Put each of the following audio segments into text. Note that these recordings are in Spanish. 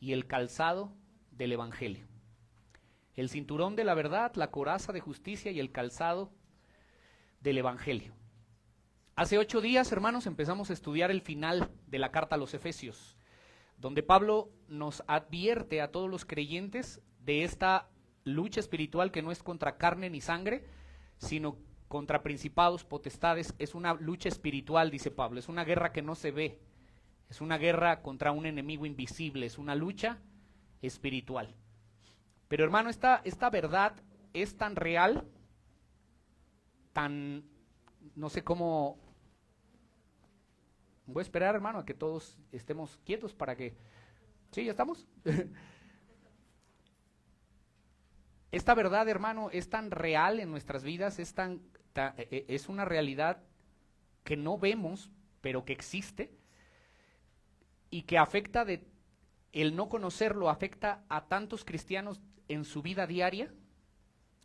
y el calzado del evangelio. El cinturón de la verdad, la coraza de justicia y el calzado del evangelio. Hace 8 días, hermanos, empezamos a estudiar el final de la carta a los Efesios, donde Pablo nos advierte a todos los creyentes de esta lucha espiritual que no es contra carne ni sangre, sino contra principados, potestades. Es una lucha espiritual, dice Pablo, es una guerra que no se ve, es una guerra contra un enemigo invisible, es una lucha espiritual. Pero hermano, esta verdad es tan real, tan, no sé cómo. Voy a esperar, hermano, a que todos estemos quietos para que. ¿Sí, ya estamos? Esta verdad, hermano, es tan real en nuestras vidas, es una realidad que no vemos, pero que existe, y que afecta el no conocerlo, afecta a tantos cristianos en su vida diaria,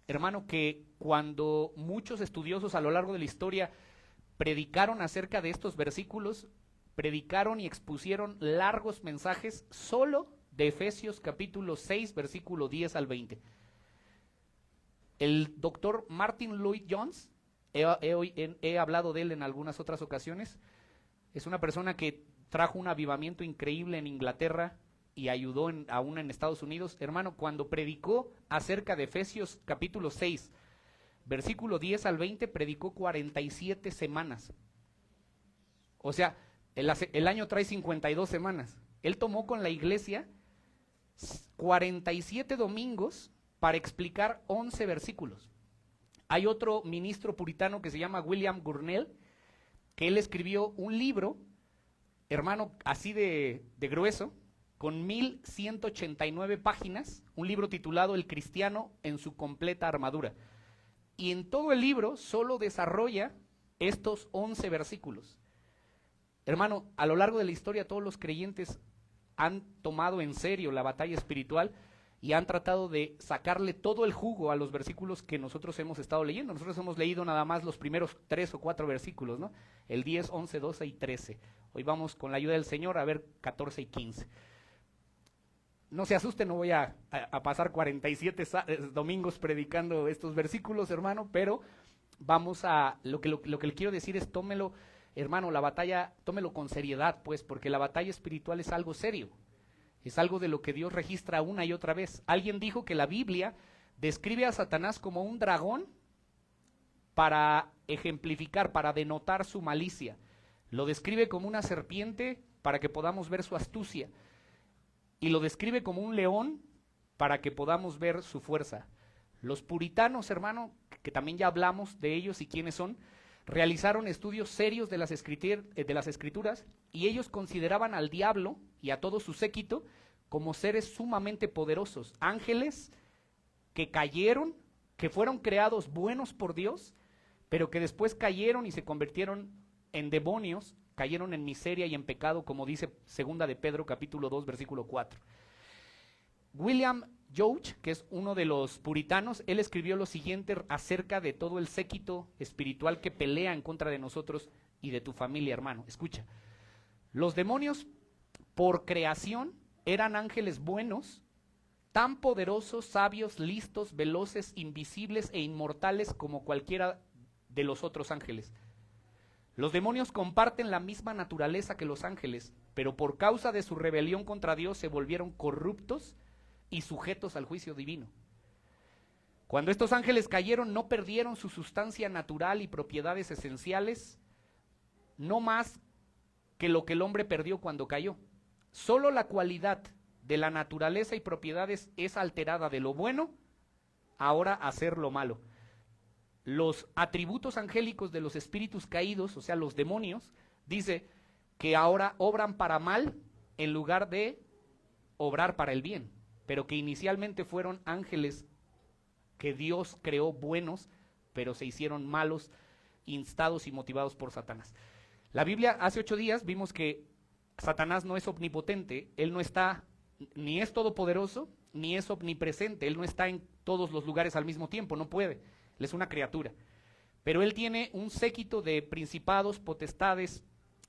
hermano, que cuando muchos estudiosos a lo largo de la historia predicaron acerca de estos versículos, predicaron y expusieron largos mensajes solo de Efesios capítulo 6, versículo 10 al 20. El doctor Martin Lloyd-Jones, he hablado de él en algunas otras ocasiones, es una persona que trajo un avivamiento increíble en Inglaterra y ayudó aún en Estados Unidos. Hermano, cuando predicó acerca de Efesios capítulo 6, versículo 10 al 20, predicó 47 semanas. O sea, el año trae 52 semanas. Él tomó con la iglesia 47 domingos para explicar 11 versículos. Hay otro ministro puritano que se llama William Gurnall, que él escribió un libro, hermano, así de grueso, con 1189 páginas, un libro titulado El cristiano en su completa armadura. Y en todo el libro solo desarrolla estos 11 versículos. Hermano, a lo largo de la historia todos los creyentes han tomado en serio la batalla espiritual y han tratado de sacarle todo el jugo a los versículos que nosotros hemos estado leyendo. Nosotros hemos leído nada más los primeros 3 o 4 versículos, ¿no? El 10, 11, 12 y 13. Hoy vamos con la ayuda del Señor a ver 14 y 15. No se asusten, no voy a pasar 47 domingos predicando estos versículos, hermano, pero vamos a, lo que le quiero decir es tómelo, hermano, la batalla, tómelo con seriedad, pues, porque la batalla espiritual es algo serio, es algo de lo que Dios registra una y otra vez. Alguien dijo que la Biblia describe a Satanás como un dragón para ejemplificar, para denotar su malicia. Lo describe como una serpiente para que podamos ver su astucia. Y lo describe como un león para que podamos ver su fuerza. Los puritanos, hermano, que también ya hablamos de ellos y quiénes son, realizaron estudios serios de las escrituras y ellos consideraban al diablo y a todo su séquito como seres sumamente poderosos, ángeles que cayeron, que fueron creados buenos por Dios, pero que después cayeron y se convirtieron en demonios, cayeron en miseria y en pecado, como dice 2 de Pedro capítulo 2 versículo 4. William George, que es uno de los puritanos, él escribió lo siguiente acerca de todo el séquito espiritual que pelea en contra de nosotros y de tu familia, hermano. Escucha, los demonios por creación eran ángeles buenos, tan poderosos, sabios, listos, veloces, invisibles e inmortales como cualquiera de los otros ángeles. Los demonios comparten la misma naturaleza que los ángeles, pero por causa de su rebelión contra Dios se volvieron corruptos y sujetos al juicio divino. Cuando estos ángeles cayeron, no perdieron su sustancia natural y propiedades esenciales, no más que lo que el hombre perdió cuando cayó. Solo la cualidad de la naturaleza y propiedades es alterada de lo bueno ahora a ser lo malo. Los atributos angélicos de los espíritus caídos, o sea, los demonios, dice que ahora obran para mal en lugar de obrar para el bien, pero que inicialmente fueron ángeles que Dios creó buenos, pero se hicieron malos, instados y motivados por Satanás. La Biblia, hace 8 días vimos que Satanás no es omnipotente, él no está, ni es todopoderoso, ni es omnipresente, él no está en todos los lugares al mismo tiempo, no puede. Él es una criatura, pero él tiene un séquito de principados, potestades,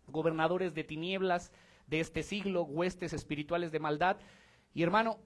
gobernadores de tinieblas de este siglo, huestes espirituales de maldad, Y hermano,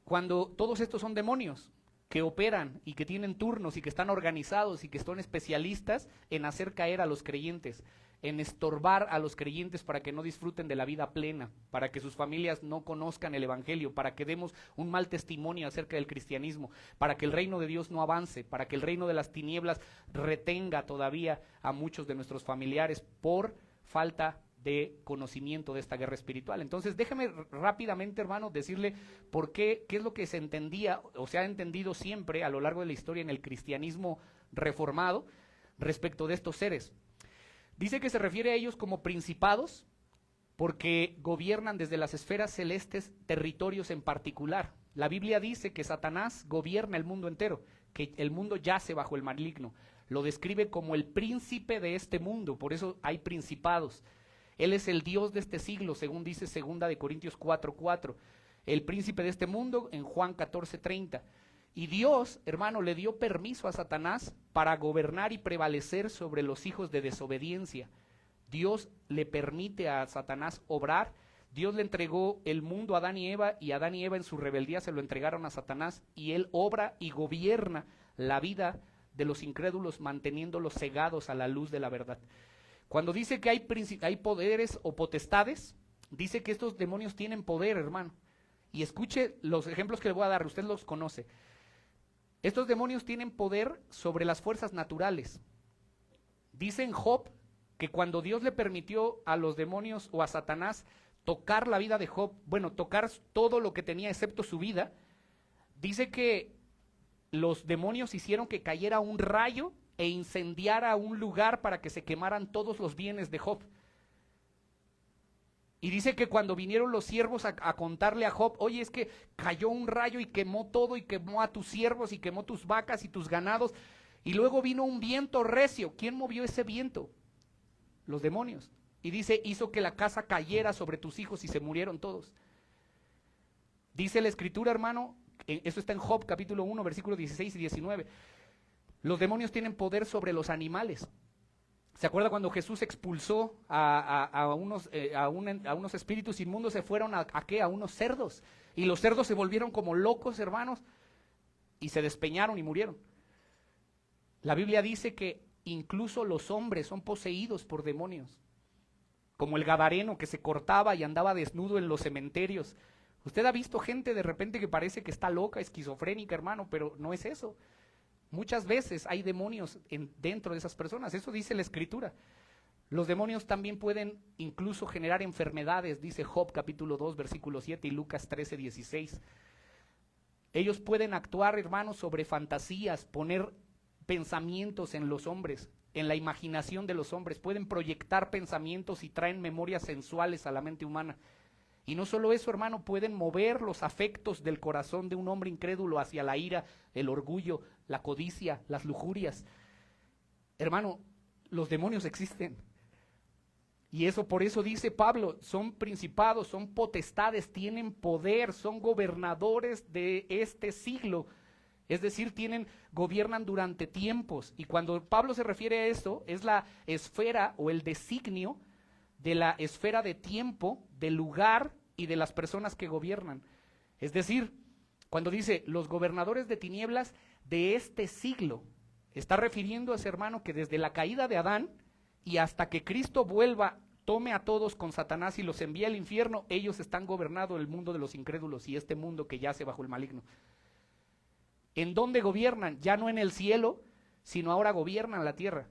cuando todos estos son demonios que operan y que tienen turnos y que están organizados y que son especialistas en hacer caer a los creyentes, en estorbar a los creyentes para que no disfruten de la vida plena, para que sus familias no conozcan el evangelio, para que demos un mal testimonio acerca del cristianismo, para que el reino de Dios no avance, para que el reino de las tinieblas retenga todavía a muchos de nuestros familiares por falta de conocimiento de esta guerra espiritual. Entonces déjeme rápidamente, hermano, decirle por qué es lo que se entendía o se ha entendido siempre a lo largo de la historia en el cristianismo reformado respecto de estos seres. Dice que se refiere a ellos como principados porque gobiernan desde las esferas celestes territorios en particular. La Biblia dice que Satanás gobierna el mundo entero, que el mundo yace bajo el maligno. Lo describe como el príncipe de este mundo, por eso hay principados. Él es el Dios de este siglo, según dice 2 de Corintios 4:4. El príncipe de este mundo en Juan 14:30. Y Dios, hermano, le dio permiso a Satanás para gobernar y prevalecer sobre los hijos de desobediencia. Dios le permite a Satanás obrar. Dios le entregó el mundo a Adán y Eva en su rebeldía se lo entregaron a Satanás y él obra y gobierna la vida de los incrédulos manteniéndolos cegados a la luz de la verdad. Cuando dice que hay poderes o potestades, dice que estos demonios tienen poder, hermano. Y escuche los ejemplos que le voy a dar, usted los conoce. Estos demonios tienen poder sobre las fuerzas naturales. Dice en Job que cuando Dios le permitió a los demonios o a Satanás tocar la vida de Job, bueno, tocar todo lo que tenía excepto su vida, dice que los demonios hicieron que cayera un rayo e incendiara un lugar para que se quemaran todos los bienes de Job. Y dice que cuando vinieron los siervos a contarle a Job, oye, es que cayó un rayo y quemó todo y quemó a tus siervos y quemó tus vacas y tus ganados. Y luego vino un viento recio. ¿Quién movió ese viento? Los demonios. Y dice, hizo que la casa cayera sobre tus hijos y se murieron todos. Dice la escritura, hermano, eso está en Job capítulo 1, versículos 16 y 19. Los demonios tienen poder sobre los animales. ¿Se acuerda cuando Jesús expulsó a unos espíritus inmundos? Se fueron ¿a qué? A unos cerdos. Y los cerdos se volvieron como locos, hermanos, y se despeñaron y murieron. La Biblia dice que incluso los hombres son poseídos por demonios. Como el gadareno que se cortaba y andaba desnudo en los cementerios. Usted ha visto gente de repente que parece que está loca, esquizofrénica, hermano, pero no es eso. Muchas veces hay demonios dentro de esas personas, eso dice la escritura. Los demonios también pueden incluso generar enfermedades, dice Job capítulo 2 versículo 7 y Lucas 13:16. Ellos pueden actuar, hermanos, sobre fantasías, poner pensamientos en los hombres, en la imaginación de los hombres, pueden proyectar pensamientos y traen memorias sensuales a la mente humana. Y no solo eso, hermano, pueden mover los afectos del corazón de un hombre incrédulo hacia la ira, el orgullo, la codicia, las lujurias. Hermano, los demonios existen. Y eso, por eso dice Pablo, son principados, son potestades, tienen poder, son gobernadores de este siglo. Es decir, gobiernan durante tiempos. Y cuando Pablo se refiere a esto, es la esfera o el designio de la esfera de tiempo, del lugar y de las personas que gobiernan. Es decir, cuando dice los gobernadores de tinieblas de este siglo, está refiriéndose, hermano, que desde la caída de Adán y hasta que Cristo vuelva, tome a todos con Satanás y los envíe al infierno, ellos están gobernando el mundo de los incrédulos y este mundo que yace bajo el maligno. ¿En dónde gobiernan? Ya no en el cielo, sino ahora gobiernan la tierra.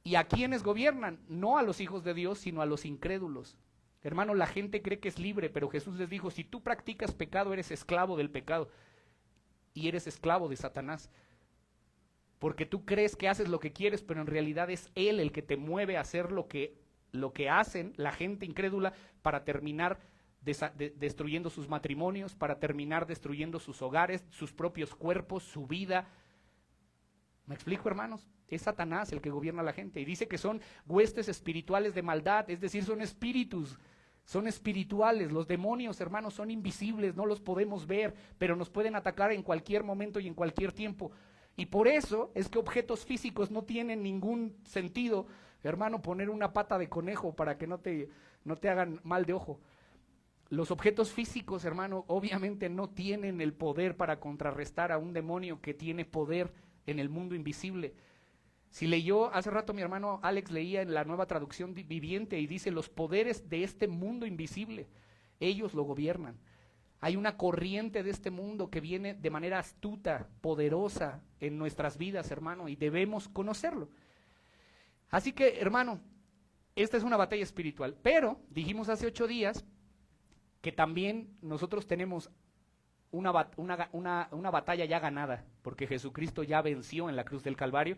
¿Y a quiénes gobiernan? No a los hijos de Dios, sino a los incrédulos. Hermano, la gente cree que es libre, pero Jesús les dijo, si tú practicas pecado, eres esclavo del pecado y eres esclavo de Satanás. Porque tú crees que haces lo que quieres, pero en realidad es Él el que te mueve a hacer lo que hacen la gente incrédula para terminar destruyendo sus matrimonios, para terminar destruyendo sus hogares, sus propios cuerpos, su vida. ¿Me explico, hermanos? Es Satanás el que gobierna a la gente y dice que son huestes espirituales de maldad, es decir, son espíritus, son espirituales. Los demonios, hermanos, son invisibles, no los podemos ver, pero nos pueden atacar en cualquier momento y en cualquier tiempo. Y por eso es que objetos físicos no tienen ningún sentido, hermano, poner una pata de conejo para que no te hagan mal de ojo. Los objetos físicos, hermano, obviamente no tienen el poder para contrarrestar a un demonio que tiene poder en el mundo invisible. Si leyó, hace rato mi hermano Alex leía en la Nueva Traducción Viviente y dice, los poderes de este mundo invisible, ellos lo gobiernan. Hay una corriente de este mundo que viene de manera astuta, poderosa en nuestras vidas, hermano, y debemos conocerlo. Así que, hermano, esta es una batalla espiritual, pero dijimos hace 8 días que también nosotros tenemos una batalla ya ganada, porque Jesucristo ya venció en la cruz del Calvario,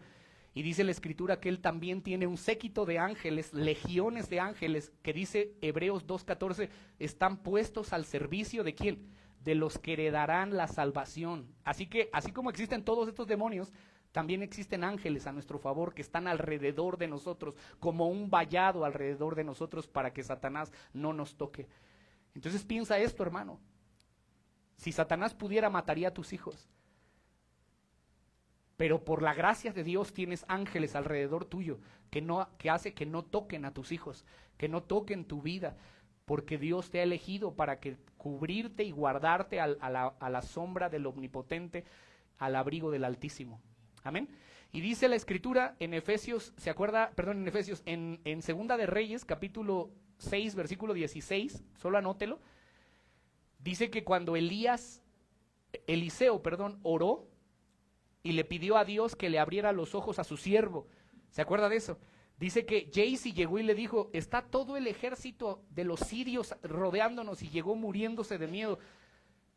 y dice la Escritura que Él también tiene un séquito de ángeles, legiones de ángeles, que dice Hebreos 2:14, están puestos al servicio ¿de quién? De los que heredarán la salvación. Así que, así como existen todos estos demonios, también existen ángeles a nuestro favor que están alrededor de nosotros, como un vallado alrededor de nosotros para que Satanás no nos toque. Entonces piensa esto, hermano. Si Satanás pudiera, mataría a tus hijos. Pero por la gracia de Dios tienes ángeles alrededor tuyo que hace que no toquen a tus hijos, que no toquen tu vida, porque Dios te ha elegido para que cubrirte y guardarte a la sombra del Omnipotente, al abrigo del Altísimo. Amén. Y dice la Escritura en Efesios, ¿se acuerda? Perdón, en Efesios, en Segunda de Reyes, capítulo 6, versículo 16, solo anótelo. Dice que cuando Eliseo, oró y le pidió a Dios que le abriera los ojos a su siervo. ¿Se acuerda de eso? Dice que Gehazi llegó y le dijo, está todo el ejército de los sirios rodeándonos, y llegó muriéndose de miedo.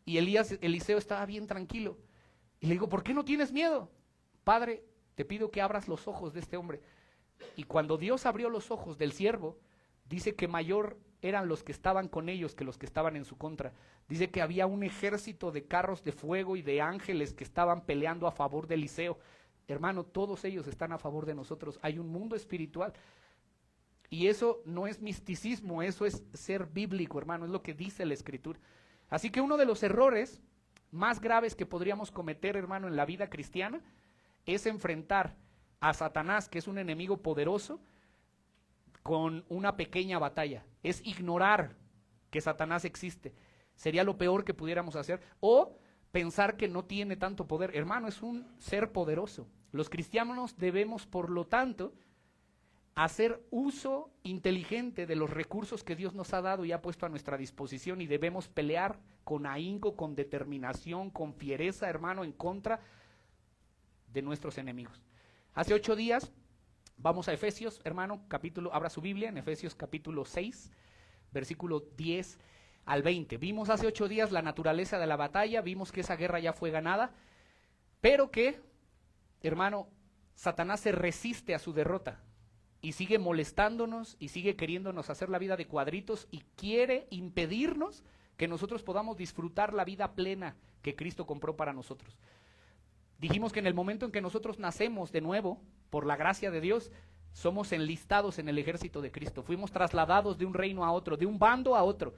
Y Eliseo estaba bien tranquilo. Y le digo, ¿por qué no tienes miedo? Padre, te pido que abras los ojos de este hombre. Y cuando Dios abrió los ojos del siervo, dice que mayor eran los que estaban con ellos que los que estaban en su contra. Dice que había un ejército de carros de fuego y de ángeles que estaban peleando a favor de Eliseo. Hermano, todos ellos están a favor de nosotros. Hay un mundo espiritual. Y eso no es misticismo, eso es ser bíblico, hermano, es lo que dice la Escritura. Así que uno de los errores más graves que podríamos cometer, hermano, en la vida cristiana, es enfrentar a Satanás, que es un enemigo poderoso, con una pequeña batalla. Es ignorar que Satanás existe. Sería lo peor que pudiéramos hacer. O pensar que no tiene tanto poder. Hermano, es un ser poderoso. Los cristianos debemos, por lo tanto, hacer uso inteligente de los recursos que Dios nos ha dado y ha puesto a nuestra disposición, y debemos pelear con ahínco, con determinación, con fiereza, hermano, en contra de nuestros enemigos. Hace 8 días vamos a Efesios, hermano, abra su Biblia en Efesios capítulo 6, versículo 10 al 20. Vimos hace 8 días la naturaleza de la batalla, vimos que esa guerra ya fue ganada, pero que, hermano, Satanás se resiste a su derrota y sigue molestándonos y sigue queriéndonos hacer la vida de cuadritos y quiere impedirnos que nosotros podamos disfrutar la vida plena que Cristo compró para nosotros. Dijimos que en el momento en que nosotros nacemos de nuevo, por la gracia de Dios, somos enlistados en el ejército de Cristo. Fuimos trasladados de un reino a otro, de un bando a otro.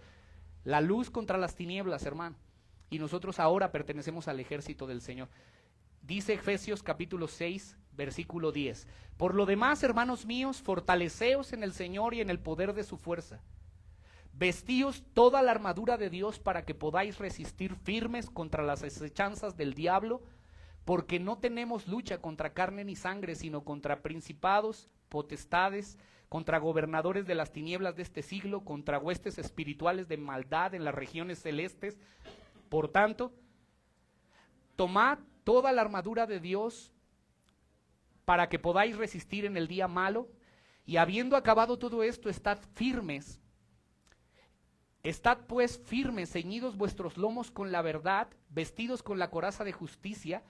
La luz contra las tinieblas, hermano. Y nosotros ahora pertenecemos al ejército del Señor. Dice Efesios capítulo 6, versículo 10. Por lo demás, hermanos míos, fortaleceos en el Señor y en el poder de su fuerza. Vestíos toda la armadura de Dios para que podáis resistir firmes contra las acechanzas del diablo, porque no tenemos lucha contra carne ni sangre, sino contra principados, potestades, contra gobernadores de las tinieblas de este siglo, contra huestes espirituales de maldad en las regiones celestes. Por tanto, tomad toda la armadura de Dios para que podáis resistir en el día malo, y habiendo acabado todo esto, estad firmes. Estad pues firmes, ceñidos vuestros lomos con la verdad, vestidos con la coraza de justicia,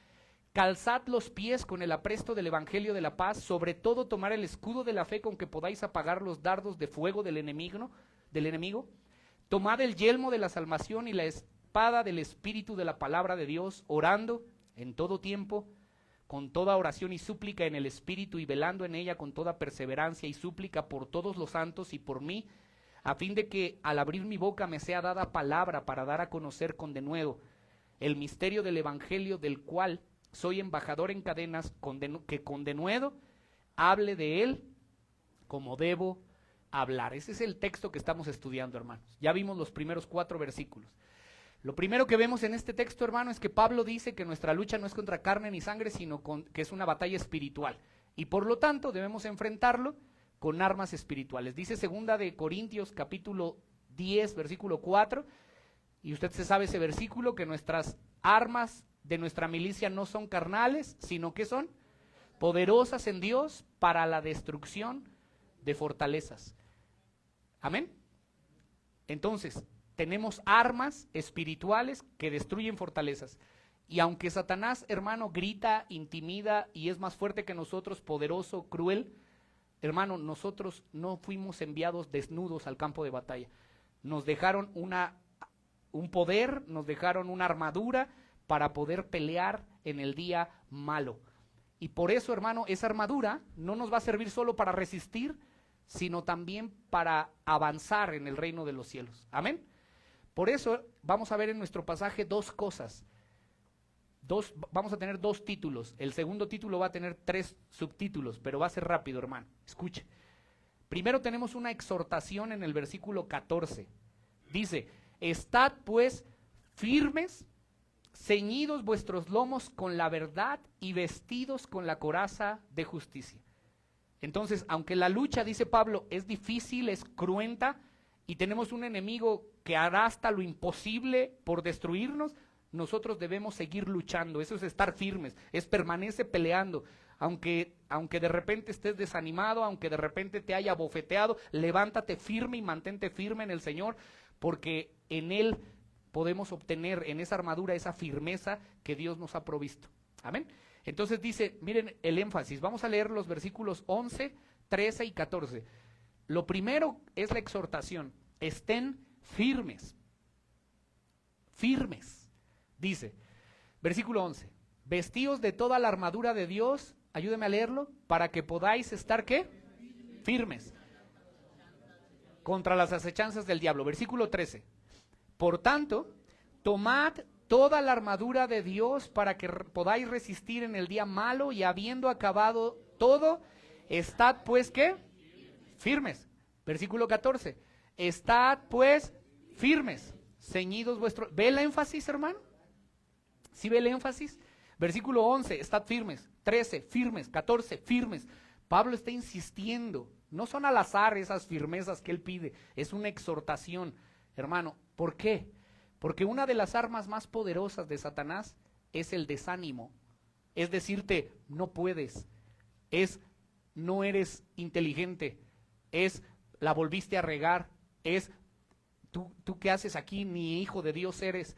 calzad los pies con el apresto del evangelio de la paz, sobre todo tomar el escudo de la fe con que podáis apagar los dardos de fuego del enemigo. Tomad el yelmo de la salvación y la espada del espíritu de la palabra de Dios, orando en todo tiempo, con toda oración y súplica en el espíritu, y velando en ella con toda perseverancia y súplica por todos los santos y por mí, a fin de que al abrir mi boca me sea dada palabra para dar a conocer con denuedo el misterio del evangelio, del cual soy embajador en cadenas, que con denuedo hable de él como debo hablar. Ese es el texto que estamos estudiando, hermanos. Ya vimos los primeros 4 versículos. Lo primero que vemos en este texto, hermano, es que Pablo dice que nuestra lucha no es contra carne ni sangre, sino que es una batalla espiritual. Y por lo tanto debemos enfrentarlo con armas espirituales. Dice 2 de Corintios capítulo 10, versículo 4, y usted se sabe ese versículo, que nuestras armas de nuestra milicia no son carnales, sino que son poderosas en Dios para la destrucción de fortalezas. Amén. Entonces, tenemos armas espirituales que destruyen fortalezas. Y aunque Satanás, hermano, grita, intimida y es más fuerte que nosotros, poderoso, cruel, hermano, nosotros no fuimos enviados desnudos al campo de batalla. Nos dejaron un poder, nos dejaron una armadura para poder pelear en el día malo. Y por eso, hermano, esa armadura no nos va a servir solo para resistir, sino también para avanzar en el reino de los cielos. Amén. Por eso vamos a ver en nuestro pasaje 2 cosas. Vamos a tener 2 títulos. El segundo título va a tener 3 subtítulos, pero va a ser rápido, hermano. Escuche. Primero tenemos una exhortación en el versículo 14. Dice: estad pues firmes, ceñidos vuestros lomos con la verdad y vestidos con la coraza de justicia. Entonces, aunque la lucha, dice Pablo, es difícil, es cruenta, y tenemos un enemigo que hará hasta lo imposible por destruirnos, nosotros debemos seguir luchando. Eso es estar firmes, es permanece peleando. Aunque de repente estés desanimado, aunque de repente te haya bofeteado, levántate firme y mantente firme en el Señor, porque en Él podemos obtener, en esa armadura, esa firmeza que Dios nos ha provisto. Amén. Entonces dice, miren el énfasis, vamos a leer los versículos 11, 13 y 14. Lo primero es la exhortación: estén firmes. Firmes. Dice, versículo 11, vestíos de toda la armadura de Dios, ayúdeme a leerlo, para que podáis estar, ¿qué? Firmes. Contra las acechanzas del diablo. Versículo 13, por tanto, tomad toda la armadura de Dios para que podáis resistir en el día malo, y habiendo acabado todo, estad pues, ¿qué? Firmes. Versículo 14, estad pues firmes, ceñidos vuestros. ¿Ve el énfasis, hermano? ¿Sí ve el énfasis? Versículo 11, estad firmes. 13, firmes. 14, firmes. Pablo está insistiendo. No son al azar esas firmezas que él pide, es una exhortación, hermano. ¿Por qué? Porque una de las armas más poderosas de Satanás es el desánimo. Es decirte, no puedes, es no eres inteligente, es la volviste a regar, es tú qué haces aquí, ni hijo de Dios eres,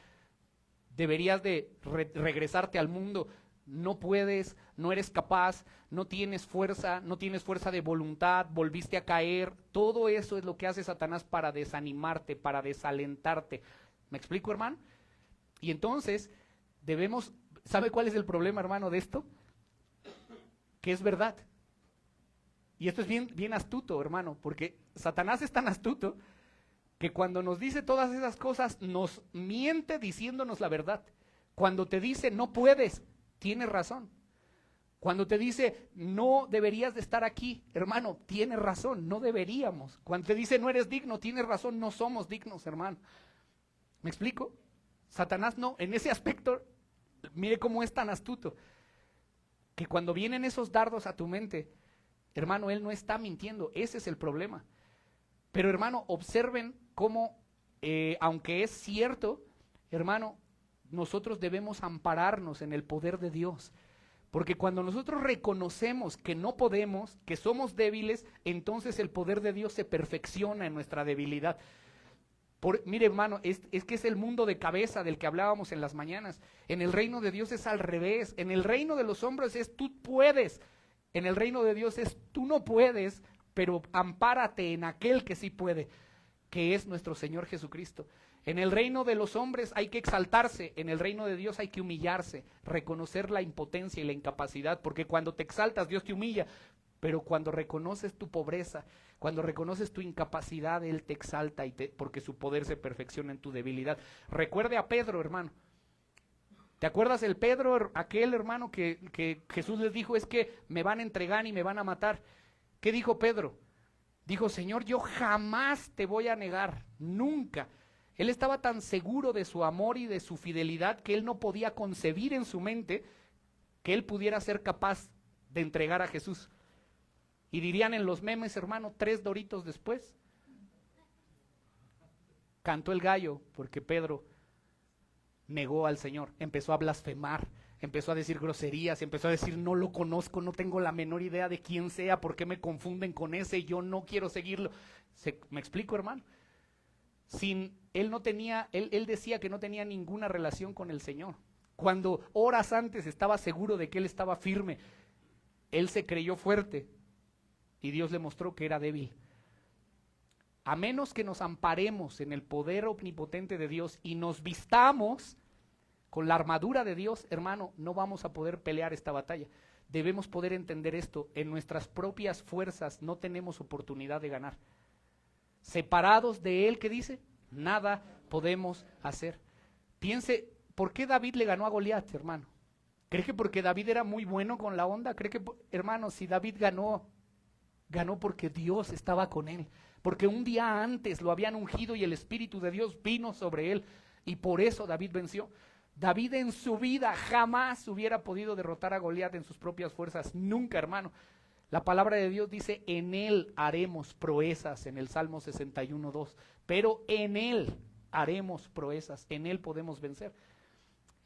deberías de regresarte al mundo, no puedes, no eres capaz, no tienes fuerza de voluntad, volviste a caer. Todo eso es lo que hace Satanás para desanimarte, para desalentarte. ¿Me explico, hermano? Y entonces ¿sabe cuál es el problema, hermano, de esto? Que es verdad. Y esto es bien astuto, hermano, porque Satanás es tan astuto que cuando nos dice todas esas cosas, nos miente diciéndonos la verdad. Cuando te dice no puedes, tienes razón. Cuando te dice no deberías de estar aquí, hermano, tienes razón, no deberíamos. Cuando te dice no eres digno, tienes razón, no somos dignos, hermano. ¿Me explico? Satanás no, en ese aspecto, mire cómo es tan astuto, que cuando vienen esos dardos a tu mente, hermano, él no está mintiendo, ese es el problema. Pero, hermano, observen cómo, aunque es cierto, hermano, nosotros debemos ampararnos en el poder de Dios. Porque cuando nosotros reconocemos que no podemos, que somos débiles, entonces el poder de Dios se perfecciona en nuestra debilidad. Mire, hermano, es que es el mundo de cabeza del que hablábamos en las mañanas. En el reino de Dios es al revés. En el reino de los hombres es tú puedes. En el reino de Dios es tú no puedes, pero ampárate en aquel que sí puede, que es nuestro Señor Jesucristo. En el reino de los hombres hay que exaltarse, en el reino de Dios hay que humillarse, reconocer la impotencia y la incapacidad, porque cuando te exaltas Dios te humilla, pero cuando reconoces tu pobreza, cuando reconoces tu incapacidad, Él te exalta porque su poder se perfecciona en tu debilidad. Recuerde a Pedro, hermano. ¿Te acuerdas del Pedro, aquel hermano que Jesús les dijo, es que me van a entregar y me van a matar? ¿Qué dijo Pedro? Dijo, Señor, yo jamás te voy a negar, nunca. Él estaba tan seguro de su amor y de su fidelidad que él no podía concebir en su mente que él pudiera ser capaz de entregar a Jesús. Y dirían en los memes, hermano, 3 doritos después, cantó el gallo porque Pedro negó al Señor, empezó a blasfemar, empezó a decir groserías, empezó a decir no lo conozco, no tengo la menor idea de quién sea, por qué me confunden con ese, yo no quiero seguirlo. ¿Me explico, hermano? Él no tenía, él decía que no tenía ninguna relación con el Señor. Cuando horas antes estaba seguro de que él estaba firme, él se creyó fuerte y Dios le mostró que era débil. A menos que nos amparemos en el poder omnipotente de Dios y nos vistamos con la armadura de Dios, hermano, no vamos a poder pelear esta batalla. Debemos poder entender esto, en nuestras propias fuerzas no tenemos oportunidad de ganar. Separados de Él, ¿qué dice? Nada podemos hacer. Piense, ¿por qué David le ganó a Goliat, hermano? ¿Cree que porque David era muy bueno con la onda? ¿Cree que, hermano, si David ganó porque Dios estaba con él? Porque un día antes lo habían ungido y el Espíritu de Dios vino sobre él y por eso David venció. David en su vida jamás hubiera podido derrotar a Goliat en sus propias fuerzas, nunca, hermano. La palabra de Dios dice, en él haremos proezas, en el Salmo 61:2, pero en él haremos proezas, en él podemos vencer.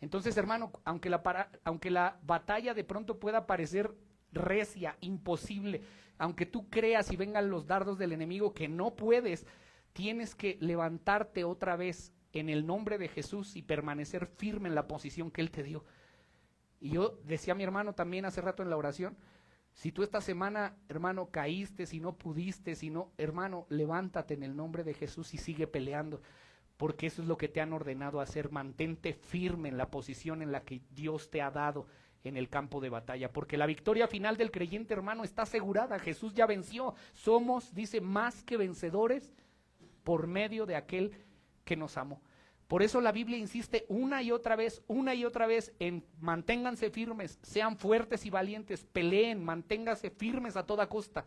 Entonces, hermano, aunque la batalla de pronto pueda parecer recia, imposible, aunque tú creas y vengan los dardos del enemigo que no puedes, tienes que levantarte otra vez en el nombre de Jesús y permanecer firme en la posición que Él te dio. Y yo decía a mi hermano también hace rato en la oración, si tú esta semana, hermano, caíste, si no pudiste, hermano, levántate en el nombre de Jesús y sigue peleando, porque eso es lo que te han ordenado hacer. Mantente firme en la posición en la que Dios te ha dado en el campo de batalla, porque la victoria final del creyente, hermano, está asegurada. Jesús ya venció. Somos, dice, más que vencedores por medio de aquel que nos amó. Por eso la Biblia insiste una y otra vez en manténganse firmes, sean fuertes y valientes, peleen, manténganse firmes a toda costa.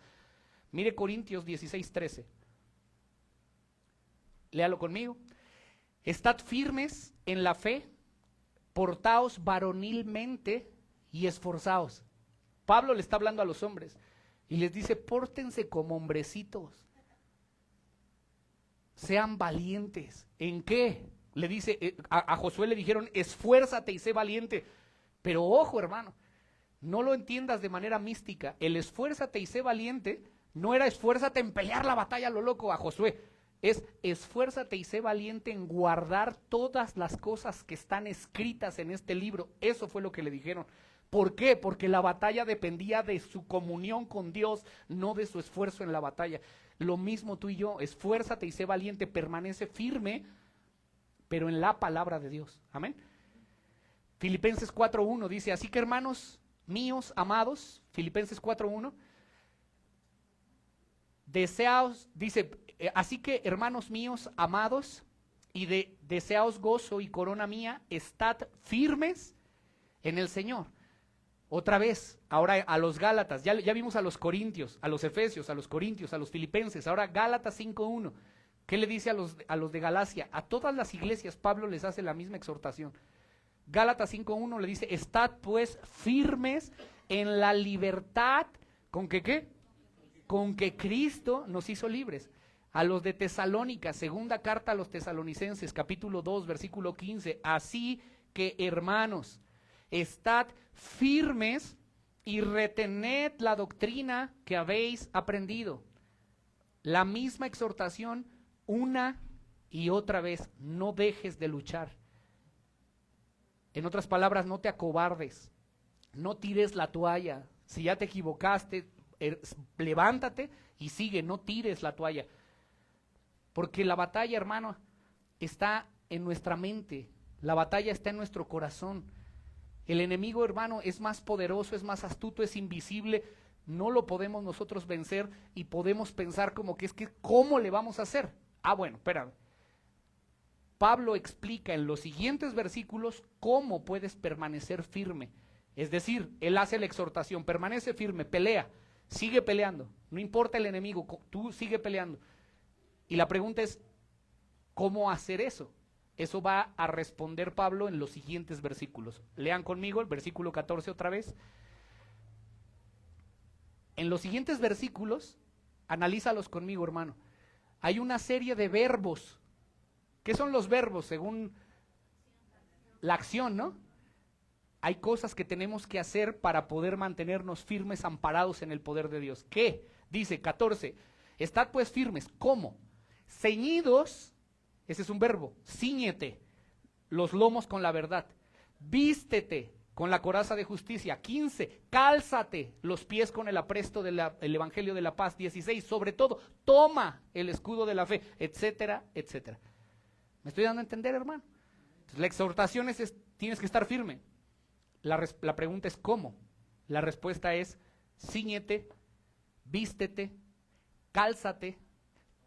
Mire Corintios 16:13. Léalo conmigo. Estad firmes en la fe, portaos varonilmente y esforzaos. Pablo le está hablando a los hombres y les dice, pórtense como hombrecitos, sean valientes. ¿En qué? Le dice, a Josué le dijeron, esfuérzate y sé valiente. Pero ojo, hermano, no lo entiendas de manera mística. El esfuérzate y sé valiente no era esfuérzate en pelear la batalla a lo loco a Josué. Es esfuérzate y sé valiente en guardar todas las cosas que están escritas en este libro. Eso fue lo que le dijeron. ¿Por qué? Porque la batalla dependía de su comunión con Dios, no de su esfuerzo en la batalla. Lo mismo tú y yo, esfuérzate y sé valiente, permanece firme, pero en la palabra de Dios. Amén. Filipenses 4:1 dice, así que hermanos míos, amados, Filipenses 4:1, deseaos, dice, así que hermanos míos, amados, y deseaos gozo y corona mía, estad firmes en el Señor. Otra vez, ahora a los Gálatas, ya vimos a los Corintios, a los Efesios, a los Corintios, a los Filipenses, ahora Gálatas 5:1. ¿Qué le dice a los de Galacia? A todas las iglesias Pablo les hace la misma exhortación. Gálatas 5:1 le dice, estad pues firmes en la libertad, ¿con que qué? Con que Cristo nos hizo libres. A los de Tesalónica, segunda carta a los tesalonicenses, capítulo 2, versículo 15, así que hermanos, estad firmes y retened la doctrina que habéis aprendido. La misma exhortación una y otra vez, no dejes de luchar. En otras palabras, no te acobardes, no tires la toalla. Si ya te equivocaste, levántate y sigue, no tires la toalla. Porque la batalla, hermano, está en nuestra mente, la batalla está en nuestro corazón. El enemigo, hermano, es más poderoso, es más astuto, es invisible, no lo podemos nosotros vencer y podemos pensar como que ¿cómo le vamos a hacer? Bueno, espérame. Pablo explica en los siguientes versículos cómo puedes permanecer firme. Es decir, él hace la exhortación, permanece firme, pelea. Sigue peleando, no importa el enemigo, tú sigue peleando. Y la pregunta es, ¿cómo hacer eso? Eso va a responder Pablo en los siguientes versículos. Lean conmigo el versículo 14 otra vez. En los siguientes versículos, analízalos conmigo, hermano. Hay una serie de verbos. ¿Qué son los verbos? Según la acción, ¿no? Hay cosas que tenemos que hacer para poder mantenernos firmes, amparados en el poder de Dios. ¿Qué? Dice 14, estad pues firmes. ¿Cómo? Ceñidos, ese es un verbo, cíñete los lomos con la verdad, vístete con la coraza de justicia. 15, cálzate los pies con el apresto del evangelio de la paz. 16, sobre todo, toma el escudo de la fe, etcétera, etcétera. ¿Me estoy dando a entender, hermano? Entonces, la exhortación es tienes que estar firme. La pregunta es ¿cómo? La respuesta es cíñete, vístete, cálzate,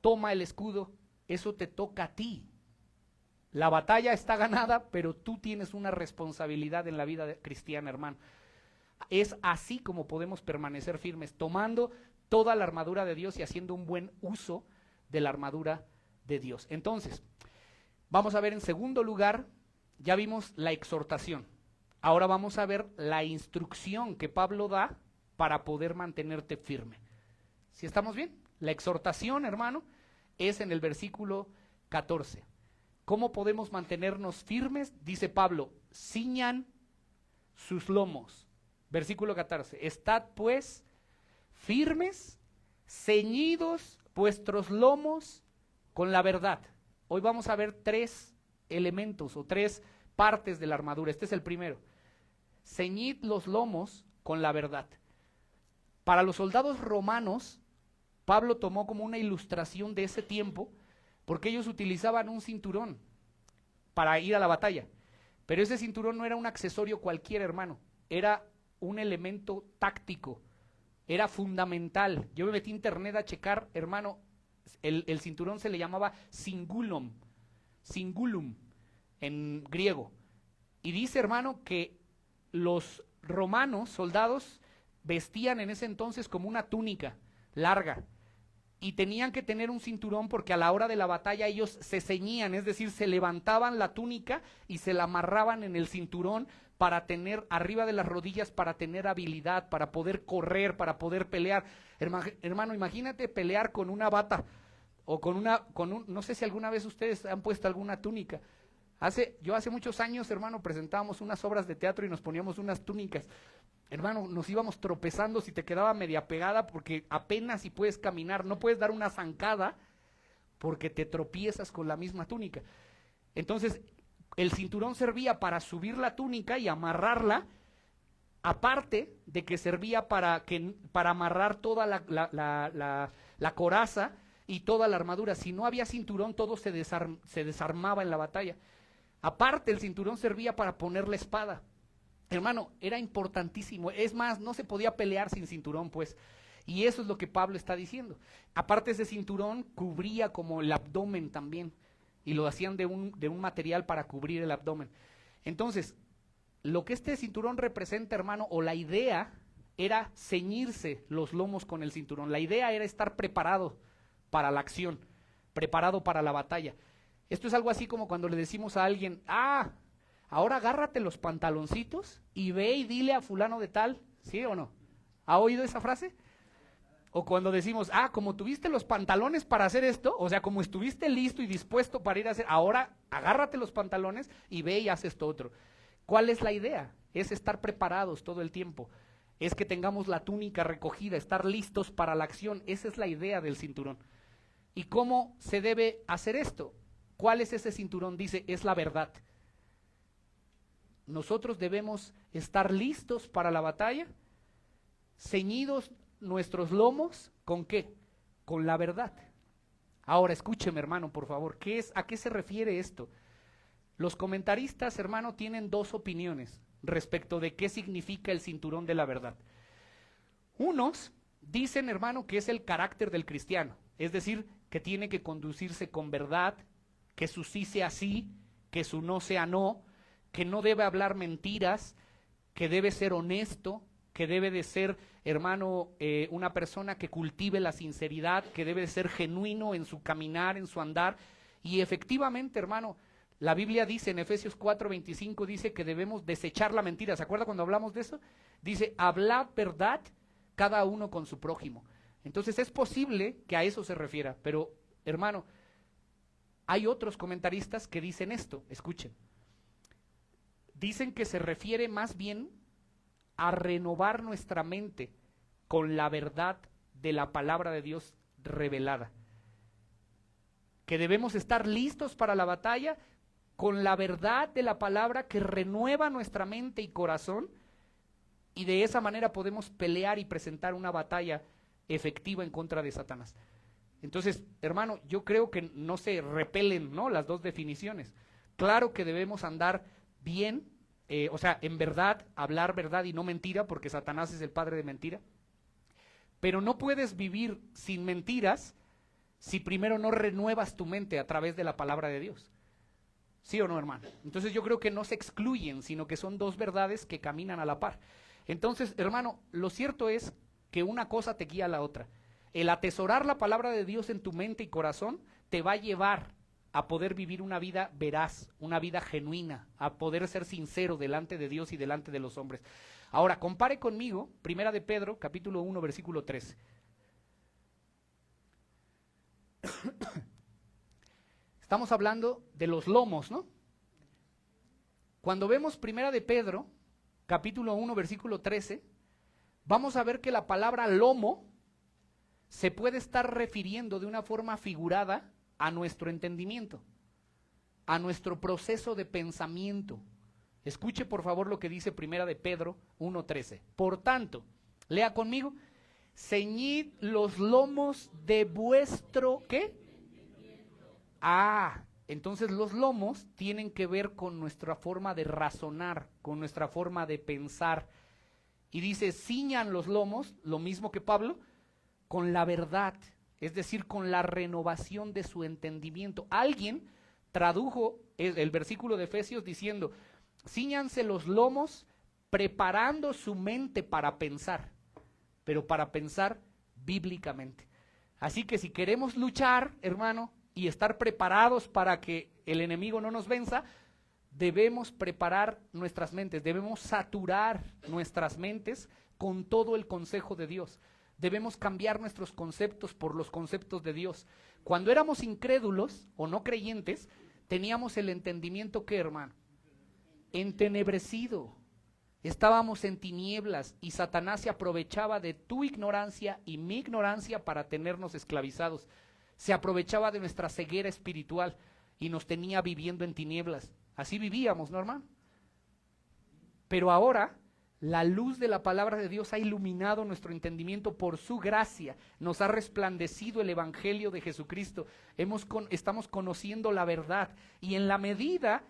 toma el escudo, eso te toca a ti. La batalla está ganada, pero tú tienes una responsabilidad en la vida cristiana, hermano. Es así como podemos permanecer firmes, tomando toda la armadura de Dios y haciendo un buen uso de la armadura de Dios. Entonces, vamos a ver en segundo lugar, ya vimos la exhortación. Ahora vamos a ver la instrucción que Pablo da para poder mantenerte firme. ¿Sí estamos bien? La exhortación, hermano, es en el versículo 14. ¿Cómo podemos mantenernos firmes? Dice Pablo, ciñan sus lomos. Versículo 14. Estad pues firmes, ceñidos vuestros lomos con la verdad. Hoy vamos a ver 3 elementos o 3 partes de la armadura. Este es el primero. Ceñid los lomos con la verdad. Para los soldados romanos, Pablo tomó como una ilustración de ese tiempo, porque ellos utilizaban un cinturón para ir a la batalla. Pero ese cinturón no era un accesorio cualquier, hermano. Era un elemento táctico. Era fundamental. Yo me metí a internet a checar, hermano, el cinturón se le llamaba cingulum en griego. Y dice, hermano, que los romanos, soldados, vestían en ese entonces como una túnica larga y tenían que tener un cinturón porque a la hora de la batalla ellos se ceñían, es decir, se levantaban la túnica y se la amarraban en el cinturón para tener arriba de las rodillas, para tener habilidad, para poder correr, para poder pelear. Hermano, imagínate pelear con una bata o no sé si alguna vez ustedes han puesto alguna túnica. Yo hace muchos años, hermano, presentábamos unas obras de teatro y nos poníamos unas túnicas. Hermano, nos íbamos tropezando si te quedaba media pegada porque apenas si puedes caminar, no puedes dar una zancada porque te tropiezas con la misma túnica. Entonces, el cinturón servía para subir la túnica y amarrarla, aparte de que servía para amarrar toda la coraza y toda la armadura. Si no había cinturón, todo se desarmaba en la batalla. Aparte, el cinturón servía para poner la espada. Hermano, era importantísimo. Es más, no se podía pelear sin cinturón, pues. Y eso es lo que Pablo está diciendo. Aparte, ese cinturón cubría como el abdomen también. Y lo hacían de un material para cubrir el abdomen. Entonces, lo que este cinturón representa, hermano, o la idea era ceñirse los lomos con el cinturón. La idea era estar preparado para la acción, preparado para la batalla. Esto es algo así como cuando le decimos a alguien, ahora agárrate los pantaloncitos y ve y dile a fulano de tal, ¿sí o no? ¿Ha oído esa frase? O cuando decimos, como tuviste los pantalones para hacer esto, o sea, como estuviste listo y dispuesto para ir a hacer, ahora agárrate los pantalones y ve y haz esto otro. ¿Cuál es la idea? Es estar preparados todo el tiempo. Es que tengamos la túnica recogida, estar listos para la acción. Esa es la idea del cinturón. ¿Y cómo se debe hacer esto? ¿Cuál es ese cinturón? Dice, es la verdad. Nosotros debemos estar listos para la batalla, ceñidos nuestros lomos, ¿con qué? Con la verdad. Ahora, escúcheme, hermano, por favor, ¿a qué se refiere esto? Los comentaristas, hermano, tienen 2 opiniones respecto de qué significa el cinturón de la verdad. Unos dicen, hermano, que es el carácter del cristiano, es decir, que tiene que conducirse con verdad, que su sí sea sí, que su no sea no, que no debe hablar mentiras, que debe ser honesto, que debe de ser, hermano, una persona que cultive la sinceridad, que debe de ser genuino en su caminar, en su andar. Y efectivamente, hermano, la Biblia dice en Efesios 4:25, dice que debemos desechar la mentira. ¿Se acuerda cuando hablamos de eso? Dice, hablad verdad cada uno con su prójimo. Entonces es posible que a eso se refiera, pero hermano, hay otros comentaristas que dicen esto, escuchen. Dicen que se refiere más bien a renovar nuestra mente con la verdad de la palabra de Dios revelada. Que debemos estar listos para la batalla con la verdad de la palabra que renueva nuestra mente y corazón, y de esa manera podemos pelear y presentar una batalla efectiva en contra de Satanás. Entonces, hermano, yo creo que no se repelen, ¿no?, las dos definiciones. Claro que debemos andar bien, o sea, en verdad, hablar verdad y no mentira, porque Satanás es el padre de mentira. Pero no puedes vivir sin mentiras si primero no renuevas tu mente a través de la palabra de Dios. ¿Sí o no, hermano? Entonces yo creo que no se excluyen, sino que son dos verdades que caminan a la par. Entonces, hermano, lo cierto es que una cosa te guía a la otra. El atesorar la palabra de Dios en tu mente y corazón te va a llevar a poder vivir una vida veraz, una vida genuina, a poder ser sincero delante de Dios y delante de los hombres. Ahora, compare conmigo, 1 de Pedro, capítulo 1, versículo 13. Estamos hablando de los lomos, ¿no? Cuando vemos 1 de Pedro, capítulo 1, versículo 13, vamos a ver que la palabra lomo se puede estar refiriendo de una forma figurada a nuestro entendimiento, a nuestro proceso de pensamiento. Escuche por favor lo que dice 1 de Pedro 1:13. Por tanto, lea conmigo, ceñid los lomos de vuestro, ¿qué? Entonces los lomos tienen que ver con nuestra forma de razonar, con nuestra forma de pensar. Y dice, ciñan los lomos, lo mismo que Pablo, con la verdad, es decir, con la renovación de su entendimiento. Alguien tradujo el versículo de Efesios diciendo, cíñanse los lomos preparando su mente para pensar, pero para pensar bíblicamente. Así que si queremos luchar, hermano, y estar preparados para que el enemigo no nos venza, debemos preparar nuestras mentes, debemos saturar nuestras mentes con todo el consejo de Dios. Debemos cambiar nuestros conceptos por los conceptos de Dios. Cuando éramos incrédulos o no creyentes, teníamos el entendimiento, ¿qué, hermano? Entenebrecido. Estábamos en tinieblas y Satanás se aprovechaba de tu ignorancia y mi ignorancia para tenernos esclavizados. Se aprovechaba de nuestra ceguera espiritual y nos tenía viviendo en tinieblas. Así vivíamos, ¿no, hermano? Pero ahora la luz de la palabra de Dios ha iluminado nuestro entendimiento por su gracia, nos ha resplandecido el evangelio de Jesucristo, estamos conociendo la verdad, y en la medida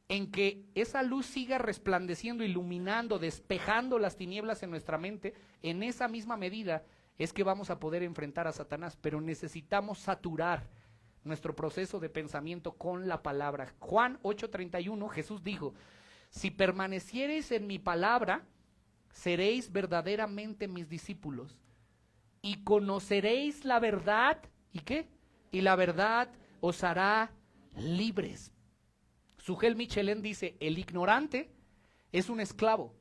en que esa luz siga resplandeciendo, iluminando, despejando las tinieblas en nuestra mente, en esa misma medida es que vamos a poder enfrentar a Satanás, pero necesitamos saturar nuestro proceso de pensamiento con la palabra. Juan 8:31, Jesús dijo, si permaneciereis en mi palabra, seréis verdaderamente mis discípulos y conoceréis la verdad, ¿y qué? Y la verdad os hará libres. Sujel Michelén dice, el ignorante es un esclavo.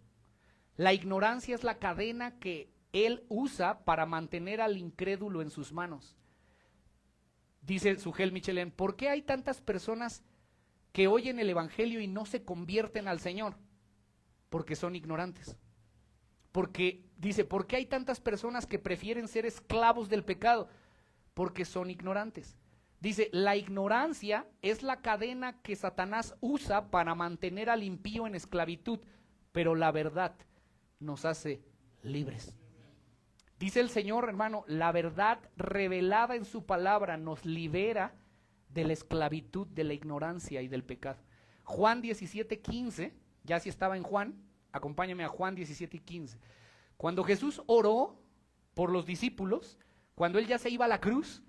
La ignorancia es la cadena que él usa para mantener al incrédulo en sus manos. Dice Sujel Michelén, ¿por qué hay tantas personas que oyen el evangelio y no se convierten al Señor? Porque son ignorantes. Porque, dice, ¿por qué hay tantas personas que prefieren ser esclavos del pecado? Porque son ignorantes. Dice, la ignorancia es la cadena que Satanás usa para mantener al impío en esclavitud, pero la verdad nos hace libres. Dice el Señor, hermano, la verdad revelada en su palabra nos libera de la esclavitud, de la ignorancia y del pecado. Juan 17:15, ya si estaba en Juan, acompáñame a Juan 17:15. Cuando Jesús oró por los discípulos, cuando él ya se iba a la cruz,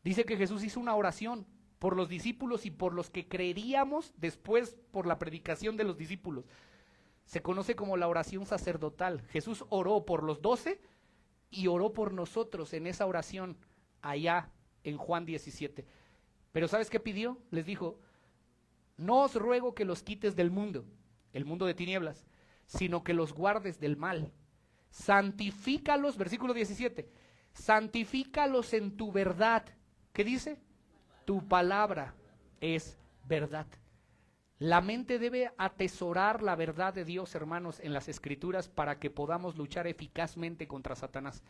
dice que Jesús hizo una oración por los discípulos y por los que creeríamos después por la predicación de los discípulos. Se conoce como la oración sacerdotal. Jesús oró por los 12 y oró por nosotros en esa oración allá en Juan 17. Pero ¿sabes qué pidió? Les dijo, no os ruego que los quites del mundo, el mundo de tinieblas, sino que los guardes del mal. Santifícalos, versículo 17, santifícalos en tu verdad. ¿Qué dice? Tu palabra es verdad. La mente debe atesorar la verdad de Dios, hermanos, en las Escrituras para que podamos luchar eficazmente contra Satanás.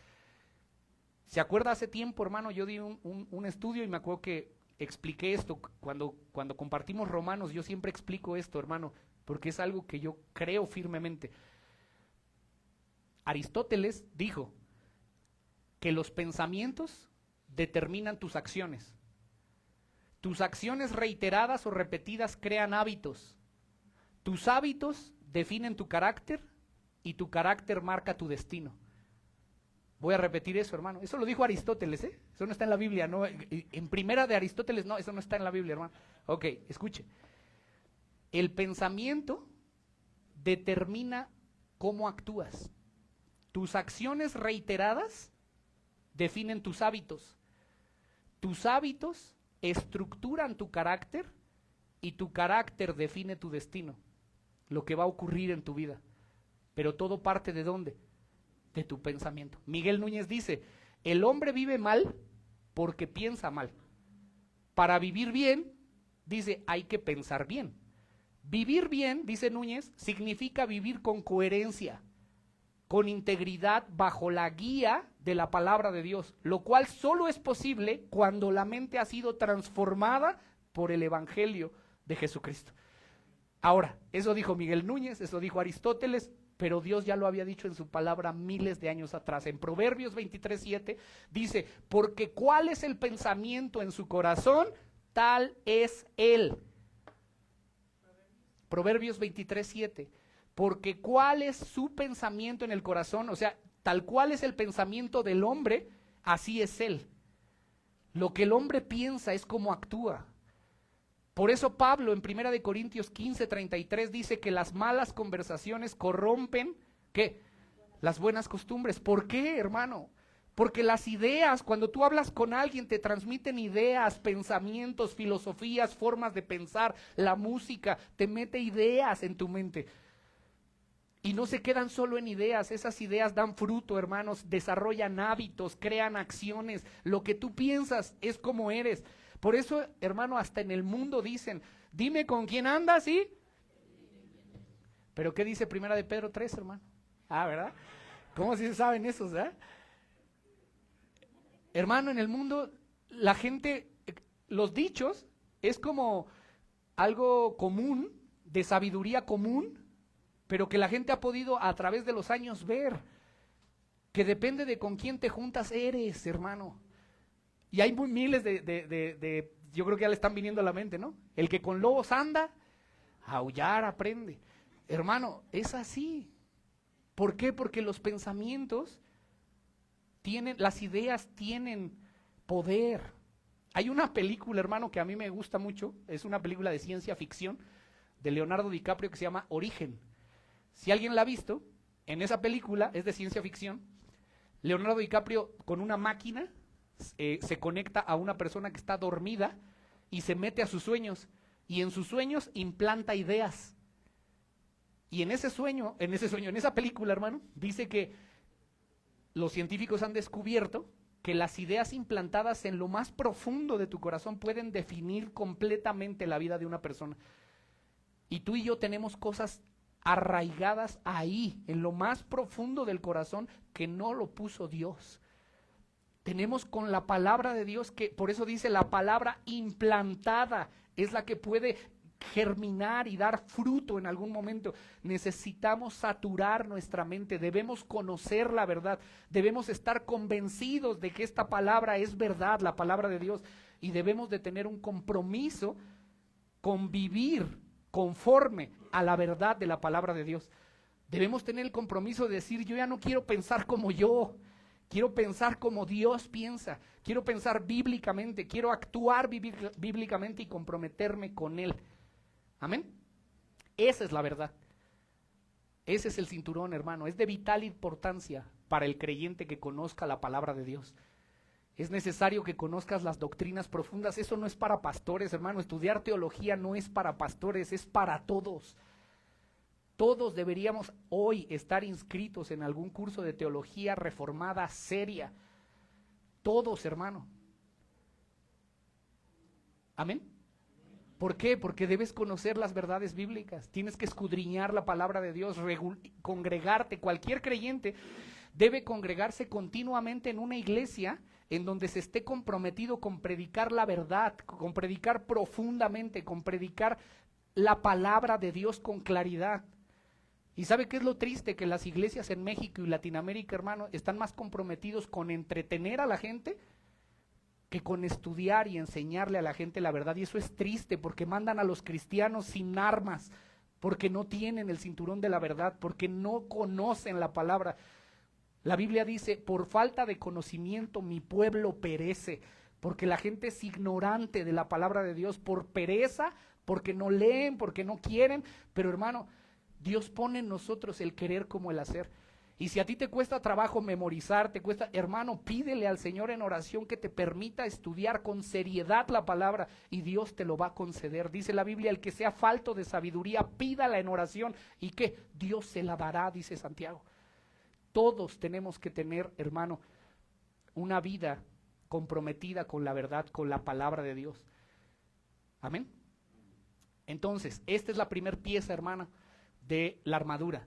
¿Se acuerda hace tiempo, hermano? Yo di un estudio y me acuerdo que expliqué esto. Cuando compartimos Romanos, yo siempre explico esto, hermano, porque es algo que yo creo firmemente. Aristóteles dijo que los pensamientos determinan tus acciones. Tus acciones reiteradas o repetidas crean hábitos. Tus hábitos definen tu carácter y tu carácter marca tu destino. Voy a repetir eso, hermano. Eso lo dijo Aristóteles, ¿eh? Eso no está en la Biblia, no. En primera de Aristóteles, no, eso no está en la Biblia, hermano. Ok, escuche. El pensamiento determina cómo actúas. Tus acciones reiteradas definen tus hábitos. Tus hábitos estructuran tu carácter y tu carácter define tu destino, lo que va a ocurrir en tu vida. Pero todo parte ¿de dónde? De tu pensamiento. Miguel Núñez dice, el hombre vive mal porque piensa mal. Para vivir bien, dice, hay que pensar bien. Vivir bien, dice Núñez, significa vivir con coherencia, con integridad bajo la guía de la palabra de Dios, lo cual solo es posible cuando la mente ha sido transformada por el Evangelio de Jesucristo. Ahora, eso dijo Miguel Núñez, eso dijo Aristóteles, pero Dios ya lo había dicho en su palabra miles de años atrás. En Proverbios 23:7 dice, porque cuál es el pensamiento en su corazón, tal es él. Proverbios 23:7. Porque cuál es su pensamiento en el corazón, o sea, tal cual es el pensamiento del hombre, así es él. Lo que el hombre piensa es cómo actúa. Por eso Pablo en 1 de Corintios 15:33 dice que las malas conversaciones corrompen, ¿qué? Las buenas costumbres. ¿Por qué, hermano? Porque las ideas, cuando tú hablas con alguien, te transmiten ideas, pensamientos, filosofías, formas de pensar. La música te mete ideas en tu mente. Y no se quedan solo en ideas, esas ideas dan fruto, hermanos, desarrollan hábitos, crean acciones. Lo que tú piensas es como eres. Por eso, hermano, hasta en el mundo dicen, dime con quién andas y... ¿Pero qué dice 1 de Pedro 3, hermano? Ah, ¿verdad? ¿Cómo si saben esos, eh? Hermano, en el mundo, la gente, los dichos, es como algo común, de sabiduría común, pero que la gente ha podido a través de los años ver, que depende de con quién te juntas eres, hermano. Y hay miles de yo creo que ya le están viniendo a la mente, ¿no? El que con lobos anda, a aullar aprende. Hermano, es así. ¿Por qué? Porque los pensamientos tienen, las ideas tienen poder. Hay una película, hermano, que a mí me gusta mucho, es una película de ciencia ficción, de Leonardo DiCaprio, que se llama Origen. Si alguien la ha visto, en esa película, es de ciencia ficción, Leonardo DiCaprio con una máquina se conecta a una persona que está dormida y se mete a sus sueños, y en sus sueños implanta ideas. Y en esa película, hermano, dice que los científicos han descubierto que las ideas implantadas en lo más profundo de tu corazón pueden definir completamente la vida de una persona. Y tú y yo tenemos cosas arraigadas ahí, en lo más profundo del corazón, que no lo puso Dios. Tenemos con la palabra de Dios, que por eso dice la palabra implantada, es la que puede germinar y dar fruto en algún momento. Necesitamos saturar nuestra mente, debemos conocer la verdad, debemos estar convencidos de que esta palabra es verdad, la palabra de Dios, y debemos de tener un compromiso con vivir conforme a la verdad de la palabra de Dios. Debemos tener el compromiso de decir, yo ya no quiero pensar como yo, quiero pensar como Dios piensa, quiero pensar bíblicamente, quiero actuar bíblicamente y comprometerme con Él. Amén. Esa es la verdad. Ese es el cinturón, hermano. Es de vital importancia para el creyente que conozca la palabra de Dios. Es necesario que conozcas las doctrinas profundas. Eso no es para pastores, hermano. Estudiar teología no es para pastores, es para todos. Todos deberíamos hoy estar inscritos en algún curso de teología reformada seria. Todos, hermano. Amén. ¿Por qué? Porque debes conocer las verdades bíblicas. Tienes que escudriñar la palabra de Dios, congregarte. Cualquier creyente debe congregarse continuamente en una iglesia en donde se esté comprometido con predicar la verdad, con predicar profundamente, con predicar la palabra de Dios con claridad. ¿Y sabe qué es lo triste? Que las iglesias en México y Latinoamérica, hermano, están más comprometidos con entretener a la gente que con estudiar y enseñarle a la gente la verdad. Y eso es triste, porque mandan a los cristianos sin armas, porque no tienen el cinturón de la verdad, porque no conocen la palabra. La Biblia dice, por falta de conocimiento mi pueblo perece, porque la gente es ignorante de la palabra de Dios, por pereza, porque no leen, porque no quieren. Pero hermano, Dios pone en nosotros el querer como el hacer. Y si a ti te cuesta trabajo memorizar, te cuesta, hermano, pídele al Señor en oración que te permita estudiar con seriedad la palabra y Dios te lo va a conceder. Dice la Biblia, el que sea falto de sabiduría, pídala en oración y que Dios se la dará, dice Santiago. Todos tenemos que tener, hermano, una vida comprometida con la verdad, con la palabra de Dios. Amén. Entonces, esta es la primer pieza, hermana, de la armadura.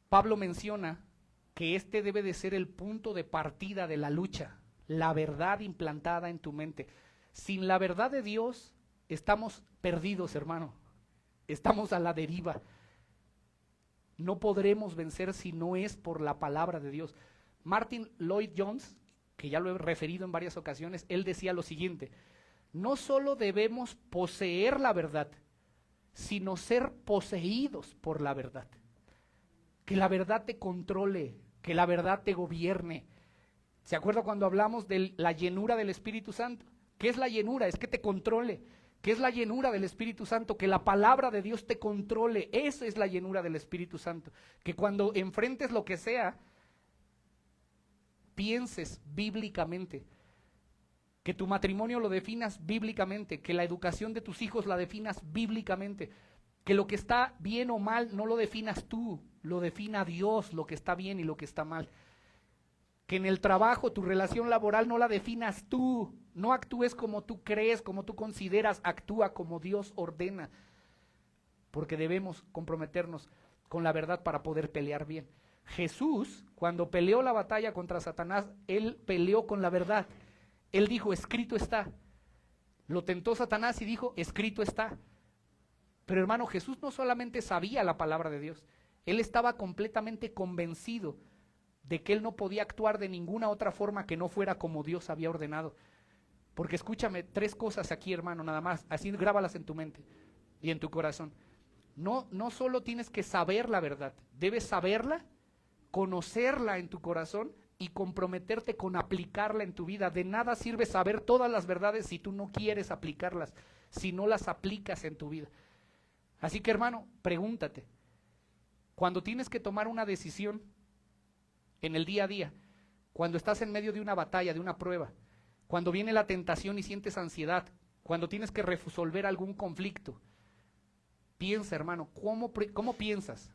Pablo menciona que este debe de ser el punto de partida de la lucha, la verdad implantada en tu mente. Sin la verdad de Dios estamos perdidos, hermano. Estamos a la deriva. No podremos vencer si no es por la palabra de Dios. Martin Lloyd Jones, que ya lo he referido en varias ocasiones, él decía lo siguiente: no solo debemos poseer la verdad, sino ser poseídos por la verdad. Que la verdad te controle, que la verdad te gobierne. ¿Se acuerda cuando hablamos de la llenura del Espíritu Santo? ¿Qué es la llenura? Es que te controle. ¿Qué es la llenura del Espíritu Santo? Que la palabra de Dios te controle. Esa es la llenura del Espíritu Santo. Que cuando enfrentes lo que sea, pienses bíblicamente. Que tu matrimonio lo definas bíblicamente. Que la educación de tus hijos la definas bíblicamente. Que lo que está bien o mal no lo definas tú, lo defina Dios, lo que está bien y lo que está mal. Que en el trabajo, tu relación laboral no la definas tú, no actúes como tú crees, como tú consideras, actúa como Dios ordena. Porque debemos comprometernos con la verdad para poder pelear bien. Jesús, cuando peleó la batalla contra Satanás, él peleó con la verdad. Él dijo, escrito está. Lo tentó Satanás y dijo, escrito está. Pero hermano, Jesús no solamente sabía la palabra de Dios, él estaba completamente convencido de que él no podía actuar de ninguna otra forma que no fuera como Dios había ordenado. Porque escúchame, 3 cosas aquí, hermano, nada más, así grábalas en tu mente y en tu corazón. No solo tienes que saber la verdad, debes saberla, conocerla en tu corazón y comprometerte con aplicarla en tu vida. De nada sirve saber todas las verdades si tú no quieres aplicarlas, si no las aplicas en tu vida. Así que, hermano, pregúntate, cuando tienes que tomar una decisión en el día a día, cuando estás en medio de una batalla, de una prueba, cuando viene la tentación y sientes ansiedad, cuando tienes que resolver algún conflicto, piensa, hermano, ¿cómo piensas?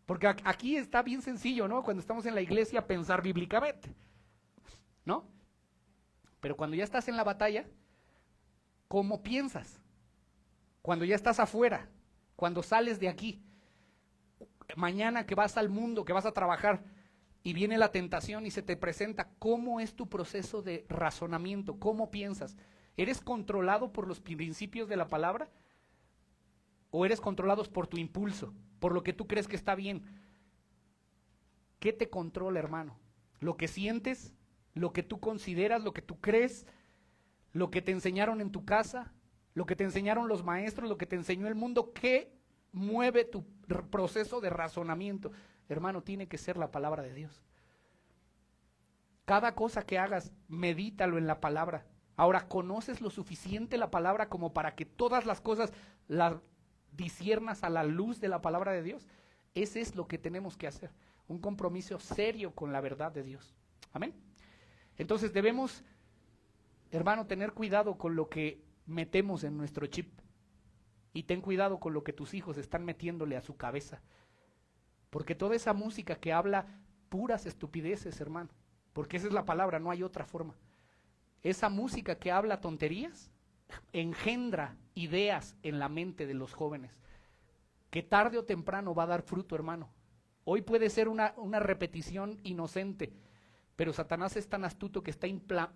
Porque aquí está bien sencillo, ¿no? Cuando estamos en la iglesia, pensar bíblicamente, ¿no? Pero cuando ya estás en la batalla, ¿cómo piensas? Cuando ya estás afuera, cuando sales de aquí, mañana que vas al mundo, que vas a trabajar y viene la tentación y se te presenta, ¿cómo es tu proceso de razonamiento? ¿Cómo piensas? ¿Eres controlado por los principios de la palabra? ¿O eres controlado por tu impulso, por lo que tú crees que está bien? ¿Qué te controla, hermano? ¿Lo que sientes? ¿Lo que tú consideras? ¿Lo que tú crees? ¿Lo que te enseñaron en tu casa? ¿Lo que te enseñaron los maestros? ¿Lo que te enseñó el mundo? ¿Qué mueve tu proceso de razonamiento? Hermano, tiene que ser la palabra de Dios. Cada cosa que hagas, medítalo en la palabra. Ahora, ¿conoces lo suficiente la palabra como para que todas las cosas las disciernas a la luz de la palabra de Dios? Ese es lo que tenemos que hacer, un compromiso serio con la verdad de Dios. Amén. Entonces debemos, hermano, tener cuidado con lo que metemos en nuestro chip. Y ten cuidado con lo que tus hijos están metiéndole a su cabeza. Porque toda esa música que habla puras estupideces, hermano, porque esa es la palabra, no hay otra forma. Esa música que habla tonterías engendra ideas en la mente de los jóvenes, que tarde o temprano va a dar fruto, hermano. Hoy puede ser una repetición inocente, pero Satanás es tan astuto que está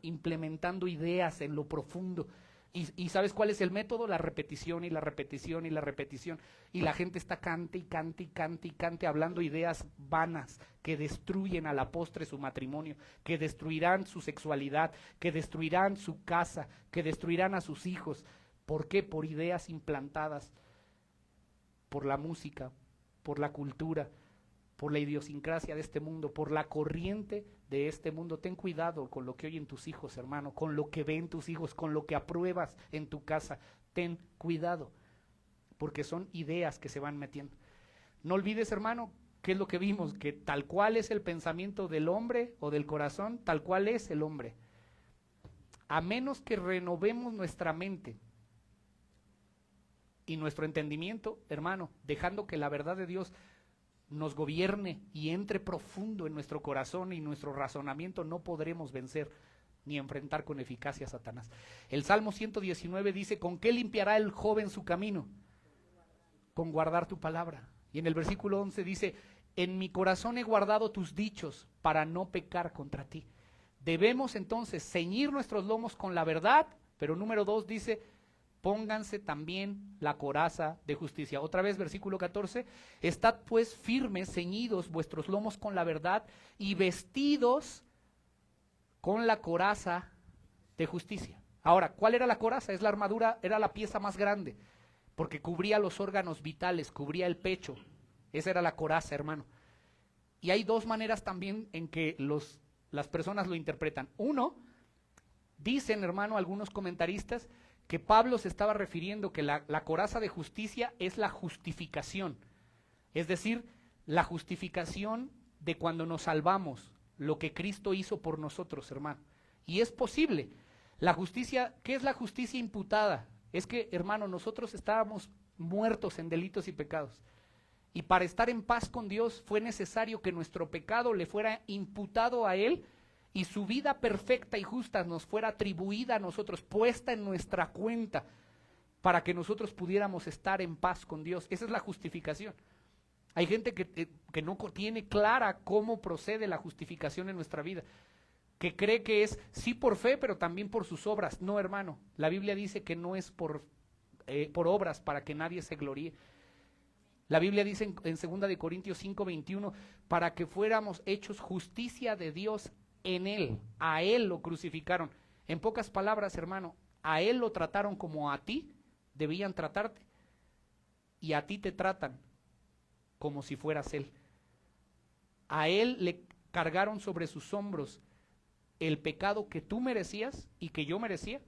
implementando ideas en lo profundo. Y ¿sabes cuál es el método? La repetición y la repetición y la repetición. Y la gente está cante y cante y cante y cante, hablando ideas vanas que destruyen a la postre su matrimonio, que destruirán su sexualidad, que destruirán su casa, que destruirán a sus hijos. ¿Por qué? Por ideas implantadas por la música, por la cultura, por la idiosincrasia de este mundo, por la corriente de este mundo. Ten cuidado con lo que oyen tus hijos, hermano, con lo que ven tus hijos, con lo que apruebas en tu casa. Ten cuidado, porque son ideas que se van metiendo. No olvides, hermano, qué es lo que vimos, que tal cual es el pensamiento del hombre o del corazón, tal cual es el hombre. A menos que renovemos nuestra mente y nuestro entendimiento, hermano, dejando que la verdad de Dios nos gobierne y entre profundo en nuestro corazón y nuestro razonamiento, no podremos vencer ni enfrentar con eficacia a Satanás. El Salmo 119 dice: ¿con qué limpiará el joven su camino? Con guardar tu palabra. Y en el versículo 11 dice: en mi corazón he guardado tus dichos para no pecar contra ti. Debemos entonces ceñir nuestros lomos con la verdad, pero número 2 dice: pónganse también la coraza de justicia. Otra vez, versículo 14, estad pues firmes, ceñidos vuestros lomos con la verdad y vestidos con la coraza de justicia. Ahora, ¿cuál era la coraza? Es la armadura, era la pieza más grande, porque cubría los órganos vitales, cubría el pecho. Esa era la coraza, hermano. Y hay dos maneras también en que las personas lo interpretan. Uno, dicen, hermano, algunos comentaristas, que Pablo se estaba refiriendo que la coraza de justicia es la justificación, es decir, la justificación de cuando nos salvamos, lo que Cristo hizo por nosotros, hermano. Y es posible. La justicia, ¿qué es la justicia imputada? Es que, hermano, nosotros estábamos muertos en delitos y pecados. Y para estar en paz con Dios fue necesario que nuestro pecado le fuera imputado a Él y su vida perfecta y justa nos fuera atribuida a nosotros, puesta en nuestra cuenta, para que nosotros pudiéramos estar en paz con Dios. Esa es la justificación. Hay gente que no tiene clara cómo procede la justificación en nuestra vida, que cree que es sí por fe, pero también por sus obras. No, hermano, la Biblia dice que no es por obras para que nadie se gloríe. La Biblia dice en 2 de Corintios 5:21, para que fuéramos hechos justicia de Dios en Él. A Él lo crucificaron. En pocas palabras, hermano, a Él lo trataron como a ti debían tratarte, y a ti te tratan como si fueras Él. A Él le cargaron sobre sus hombros el pecado que tú merecías y que yo merecía,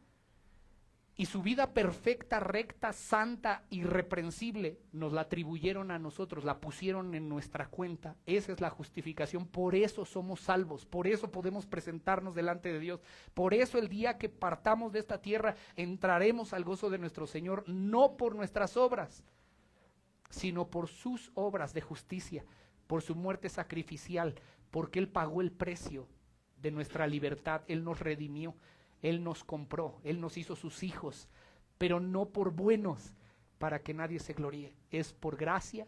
y su vida perfecta, recta, santa, irreprensible, nos la atribuyeron a nosotros, la pusieron en nuestra cuenta. Esa es la justificación, por eso somos salvos, por eso podemos presentarnos delante de Dios, por eso el día que partamos de esta tierra entraremos al gozo de nuestro Señor, no por nuestras obras, sino por sus obras de justicia, por su muerte sacrificial, porque Él pagó el precio de nuestra libertad, Él nos redimió. Él nos compró, Él nos hizo sus hijos, pero no por buenos, para que nadie se gloríe. Es por gracia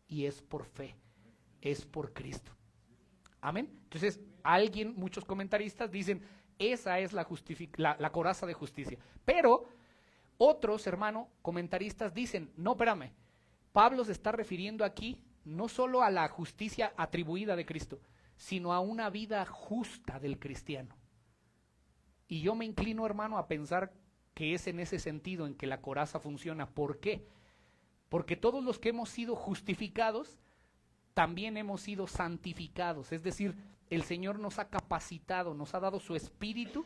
y es por fe, es por Cristo. Amén. Entonces, muchos comentaristas dicen, esa es la coraza de justicia. Pero otros, hermano, comentaristas dicen, no, espérame, Pablo se está refiriendo aquí no solo a la justicia atribuida de Cristo, sino a una vida justa del cristiano. Y yo me inclino, hermano, a pensar que es en ese sentido en que la coraza funciona. ¿Por qué? Porque todos los que hemos sido justificados, también hemos sido santificados. Es decir, el Señor nos ha capacitado, nos ha dado su Espíritu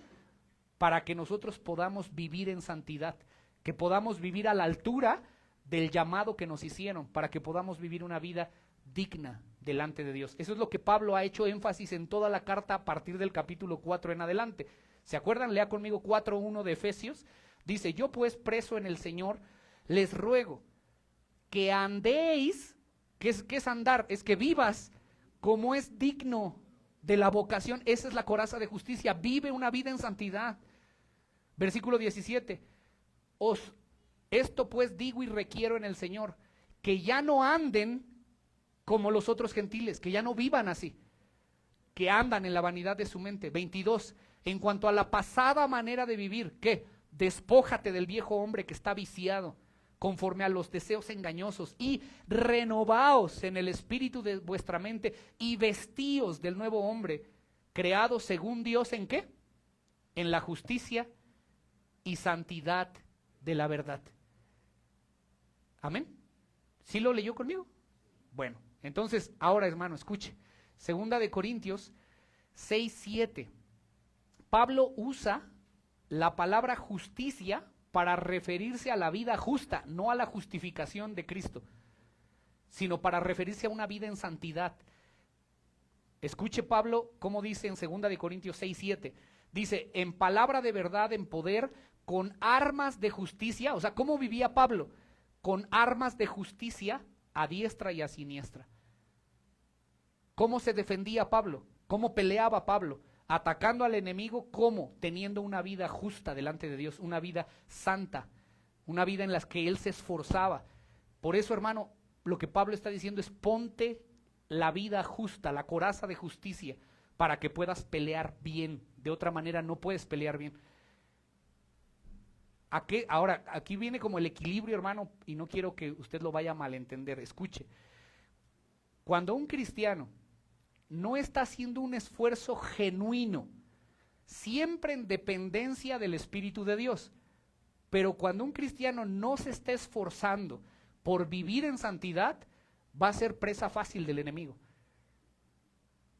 para que nosotros podamos vivir en santidad, que podamos vivir a la altura del llamado que nos hicieron, para que podamos vivir una vida digna delante de Dios. Eso es lo que Pablo ha hecho énfasis en toda la carta a partir del capítulo 4 en adelante. ¿Se acuerdan? Lea conmigo 4:1 de Efesios. Dice, yo pues preso en el Señor, les ruego que andéis, ¿qué es andar? Es que vivas como es digno de la vocación. Esa es la coraza de justicia. Vive una vida en santidad. Versículo 17. Esto pues digo y requiero en el Señor, que ya no anden como los otros gentiles, que ya no vivan así, que andan en la vanidad de su mente. 22. En cuanto a la pasada manera de vivir, ¿qué? Despójate del viejo hombre que está viciado conforme a los deseos engañosos y renovaos en el espíritu de vuestra mente y vestíos del nuevo hombre, creado según Dios, ¿en qué? En la justicia y santidad de la verdad. Amén. ¿Sí lo leyó conmigo? Bueno, entonces ahora, hermano, escuche. 2 Corintios 6:7. Pablo usa la palabra justicia para referirse a la vida justa, no a la justificación de Cristo, sino para referirse a una vida en santidad. Escuche Pablo cómo dice en 2 Corintios 6:7. Dice, en palabra de verdad, en poder, con armas de justicia. O sea, ¿cómo vivía Pablo? Con armas de justicia a diestra y a siniestra. ¿Cómo se defendía Pablo? ¿Cómo peleaba Pablo? Atacando al enemigo, ¿cómo? Teniendo una vida justa delante de Dios, una vida santa, una vida en la que él se esforzaba. Por eso, hermano, lo que Pablo está diciendo es ponte la vida justa, la coraza de justicia, para que puedas pelear bien. De otra manera no puedes pelear bien. Ahora, aquí viene como el equilibrio, hermano, y no quiero que usted lo vaya a malentender. Escuche, cuando un cristiano no está haciendo un esfuerzo genuino, siempre en dependencia del Espíritu de Dios, pero cuando un cristiano no se está esforzando por vivir en santidad, va a ser presa fácil del enemigo.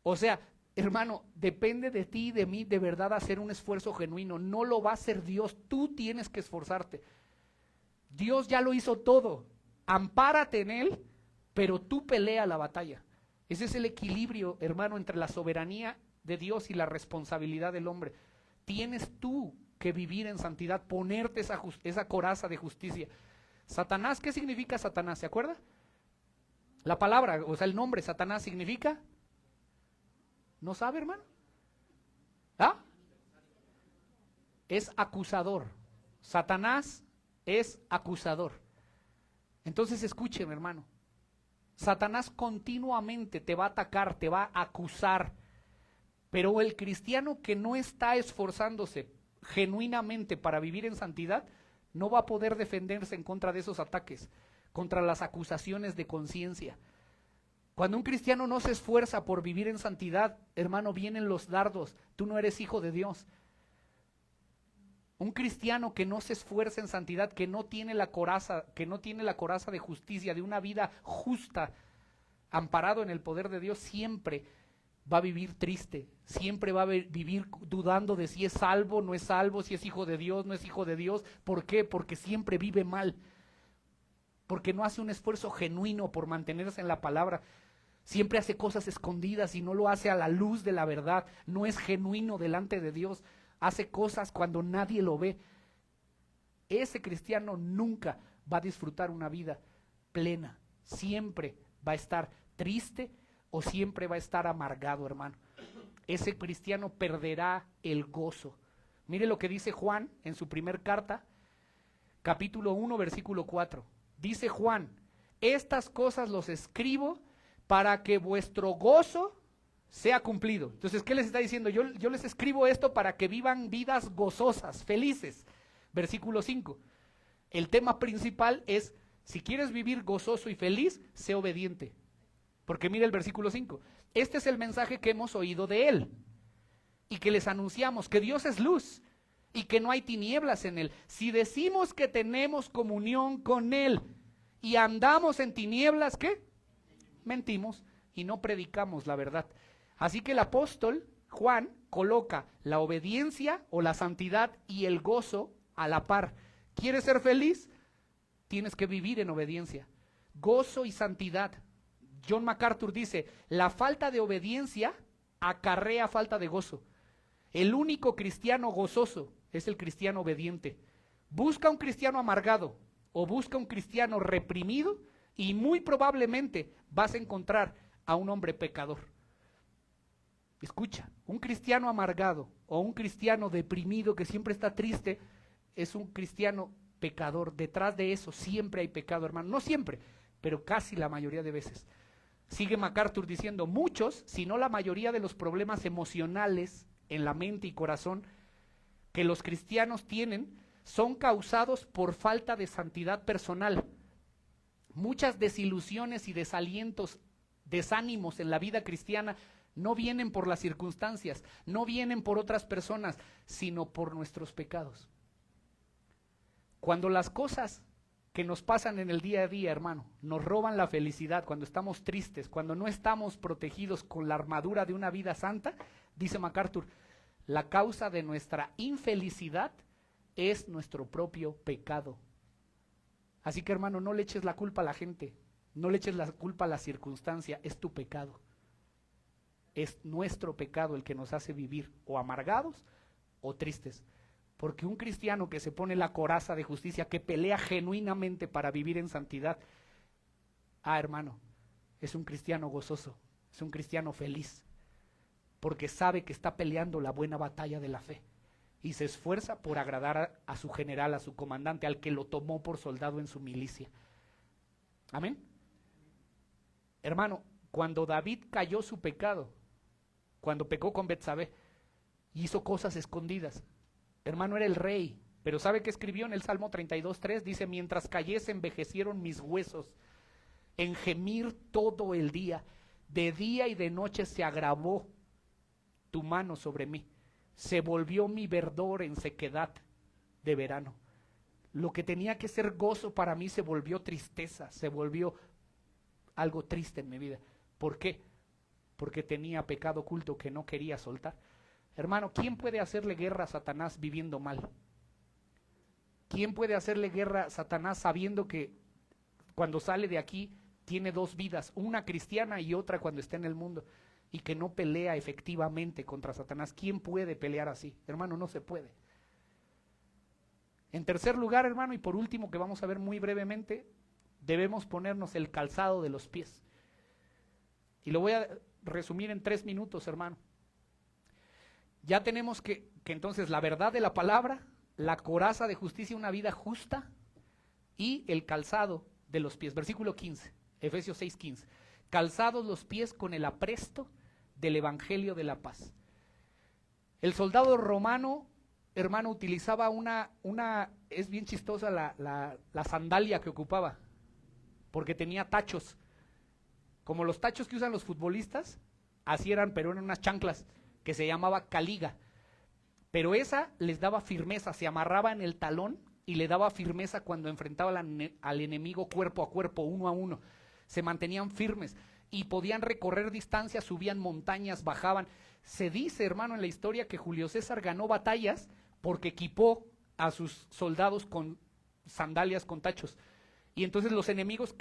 O sea, hermano, depende de ti y de mí de verdad hacer un esfuerzo genuino. No lo va a hacer Dios, tú tienes que esforzarte. Dios ya lo hizo todo. Ampárate en Él, pero tú pelea la batalla. Ese es el equilibrio, hermano, entre la soberanía de Dios y la responsabilidad del hombre. Tienes tú que vivir en santidad, ponerte esa coraza de justicia. Satanás, ¿qué significa Satanás? ¿Se acuerda? La palabra, o sea, el nombre Satanás significa... ¿No sabe, hermano? ¿Ah? Es acusador. Satanás es acusador. Entonces escúcheme, hermano. Satanás continuamente te va a atacar, te va a acusar. Pero el cristiano que no está esforzándose genuinamente para vivir en santidad, no va a poder defenderse en contra de esos ataques, contra las acusaciones de conciencia. Cuando un cristiano no se esfuerza por vivir en santidad, hermano, vienen los dardos. Tú no eres hijo de Dios. Un cristiano que no se esfuerza en santidad, que no tiene la coraza de justicia, de una vida justa, amparado en el poder de Dios, siempre va a vivir triste, siempre va a vivir dudando de si es salvo, no es salvo, si es hijo de Dios, no es hijo de Dios. ¿Por qué? Porque siempre vive mal, porque no hace un esfuerzo genuino por mantenerse en la palabra. Siempre hace cosas escondidas y no lo hace a la luz de la verdad. No es genuino delante de Dios. Hace cosas cuando nadie lo ve. Ese cristiano nunca va a disfrutar una vida plena. Siempre va a estar triste o siempre va a estar amargado, hermano. Ese cristiano perderá el gozo. Mire lo que dice Juan en su primer carta, capítulo 1, versículo 4. Dice Juan, estas cosas los escribo para que vuestro gozo sea cumplido. Entonces, ¿qué les está diciendo? Yo les escribo esto para que vivan vidas gozosas, felices. Versículo 5. El tema principal es, si quieres vivir gozoso y feliz, sé obediente. Porque mira el versículo 5. Este es el mensaje que hemos oído de Él y que les anunciamos, que Dios es luz y que no hay tinieblas en Él. Si decimos que tenemos comunión con Él y andamos en tinieblas, ¿qué? Mentimos y no predicamos la verdad. Así que el apóstol Juan coloca la obediencia o la santidad y el gozo a la par. ¿Quieres ser feliz? Tienes que vivir en obediencia. Gozo y santidad John MacArthur dice, la falta de obediencia acarrea falta de gozo. El único cristiano gozoso es el cristiano obediente. Busca un cristiano amargado o busca un cristiano reprimido y muy probablemente vas a encontrar a un hombre pecador. Escucha, un cristiano amargado o un cristiano deprimido que siempre está triste es un cristiano pecador. Detrás de eso siempre hay pecado, hermano. No siempre, pero casi la mayoría de veces. Sigue MacArthur diciendo, muchos, si no la mayoría de los problemas emocionales en la mente y corazón que los cristianos tienen son causados por falta de santidad personal. Muchas desilusiones y desalientos, desánimos en la vida cristiana no vienen por las circunstancias, no vienen por otras personas, sino por nuestros pecados. Cuando las cosas que nos pasan en el día a día, hermano, nos roban la felicidad, cuando estamos tristes, cuando no estamos protegidos con la armadura de una vida santa, dice MacArthur, la causa de nuestra infelicidad es nuestro propio pecado. Así que, hermano, no le eches la culpa a la gente, no le eches la culpa a la circunstancia, es tu pecado. Es nuestro pecado el que nos hace vivir o amargados o tristes. Porque un cristiano que se pone la coraza de justicia, que pelea genuinamente para vivir en santidad, hermano, es un cristiano gozoso, es un cristiano feliz, porque sabe que está peleando la buena batalla de la fe y se esfuerza por agradar a su general, a su comandante, al que lo tomó por soldado en su milicia. Amén. Hermano, cuando David cayó su pecado, cuando pecó con Betsabé, hizo cosas escondidas. Hermano, era el rey, pero ¿sabe qué escribió en el Salmo 32:3? Dice, mientras callé se envejecieron mis huesos, en gemir todo el día, de día y de noche se agravó tu mano sobre mí, se volvió mi verdor en sequedad de verano. Lo que tenía que ser gozo para mí se volvió tristeza, se volvió algo triste en mi vida. ¿Por qué? Porque tenía pecado oculto que no quería soltar. Hermano, ¿quién puede hacerle guerra a Satanás viviendo mal? ¿Quién puede hacerle guerra a Satanás sabiendo que cuando sale de aquí tiene dos vidas, una cristiana y otra cuando está en el mundo, y que no pelea efectivamente contra Satanás? ¿Quién puede pelear así? Hermano, no se puede. En tercer lugar, hermano, y por último, que vamos a ver muy brevemente, debemos ponernos el calzado de los pies. Y lo voy a resumir en 3 minutos, hermano. Ya tenemos que entonces la verdad de la palabra, la coraza de justicia, una vida justa, y el calzado de los pies. Versículo 15, Efesios 6:15. Calzados los pies con el apresto del evangelio de la paz. El soldado romano, hermano, utilizaba es bien chistosa la sandalia que ocupaba, porque tenía tachos, como los tachos que usan los futbolistas, así eran, pero eran unas chanclas, que se llamaba caliga, pero esa les daba firmeza, se amarraba en el talón y le daba firmeza cuando enfrentaba al enemigo cuerpo a cuerpo, uno a uno. Se mantenían firmes y podían recorrer distancias, subían montañas, bajaban. Se dice, hermano, en la historia que Julio César ganó batallas porque equipó a sus soldados con sandalias con tachos. Y entonces los enemigos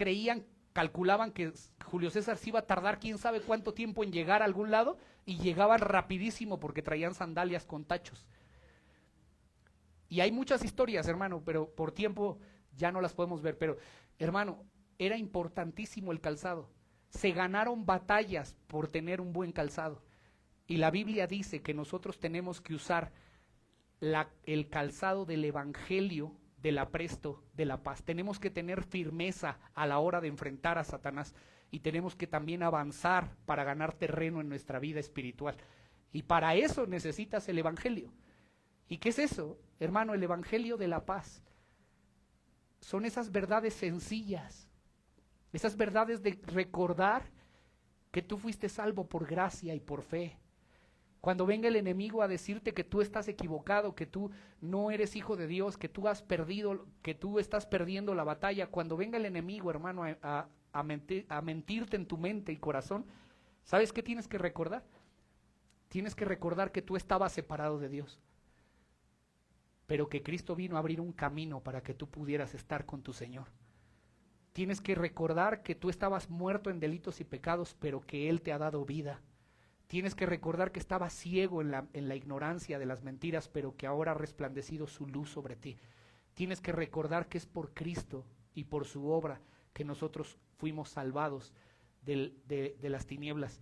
calculaban que Julio César se iba a tardar quién sabe cuánto tiempo en llegar a algún lado, y llegaban rapidísimo porque traían sandalias con tachos. Y hay muchas historias, hermano, pero por tiempo ya no las podemos ver. Pero, hermano, era importantísimo el calzado. Se ganaron batallas por tener un buen calzado. Y la Biblia dice que nosotros tenemos que usar el calzado del evangelio, del apresto de la paz. Tenemos que tener firmeza a la hora de enfrentar a Satanás, y tenemos que también avanzar para ganar terreno en nuestra vida espiritual. Y para eso necesitas el evangelio. ¿Y qué es eso, hermano? El evangelio de la paz. Son esas verdades sencillas, esas verdades de recordar que tú fuiste salvo por gracia y por fe. Cuando venga el enemigo a decirte que tú estás equivocado, que tú no eres hijo de Dios, que tú has perdido, que tú estás perdiendo la batalla, cuando venga el enemigo, hermano, a mentirte en tu mente y corazón, ¿sabes qué tienes que recordar? Tienes que recordar que tú estabas separado de Dios, pero que Cristo vino a abrir un camino para que tú pudieras estar con tu Señor. Tienes que recordar que tú estabas muerto en delitos y pecados, pero que Él te ha dado vida. Tienes que recordar que estabas ciego en la ignorancia de las mentiras, pero que ahora ha resplandecido su luz sobre ti. Tienes que recordar que es por Cristo y por su obra que nosotros fuimos salvados de las tinieblas.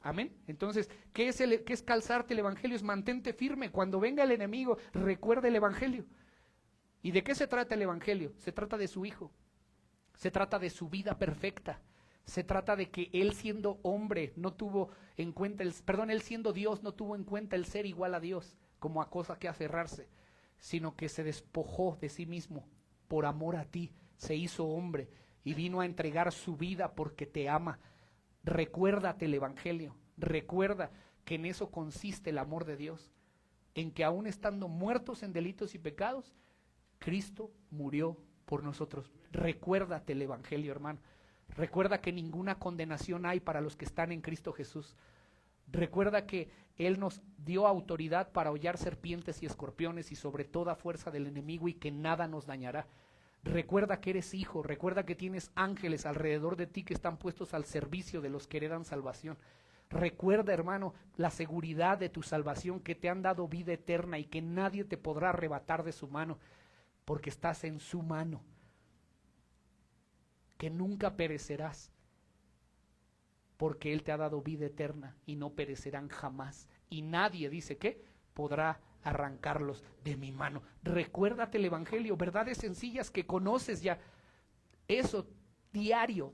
Amén. Entonces, ¿qué es calzarte el evangelio? Es mantente firme. Cuando venga el enemigo, recuerda el evangelio. ¿Y de qué se trata el evangelio? Se trata de su Hijo. Se trata de su vida perfecta. Se trata de que Él siendo hombre no tuvo en cuenta, Él siendo Dios no tuvo en cuenta el ser igual a Dios como a cosa que aferrarse, sino que se despojó de sí mismo por amor a ti, se hizo hombre y vino a entregar su vida porque te ama. Recuérdate el evangelio, recuerda que en eso consiste el amor de Dios, en que aún estando muertos en delitos y pecados, Cristo murió por nosotros. Recuérdate el evangelio, hermano. Recuerda que ninguna condenación hay para los que están en Cristo Jesús. Recuerda que Él nos dio autoridad para hollar serpientes y escorpiones y sobre toda fuerza del enemigo y que nada nos dañará. Recuerda que eres hijo, recuerda que tienes ángeles alrededor de ti que están puestos al servicio de los que heredan salvación. Recuerda, hermano, la seguridad de tu salvación, que te han dado vida eterna y que nadie te podrá arrebatar de su mano, porque estás en su mano, que nunca perecerás, porque Él te ha dado vida eterna y no perecerán jamás. Y nadie, dice que, podrá arrancarlos de mi mano. Recuérdate el evangelio, verdades sencillas que conoces ya. Eso, diario,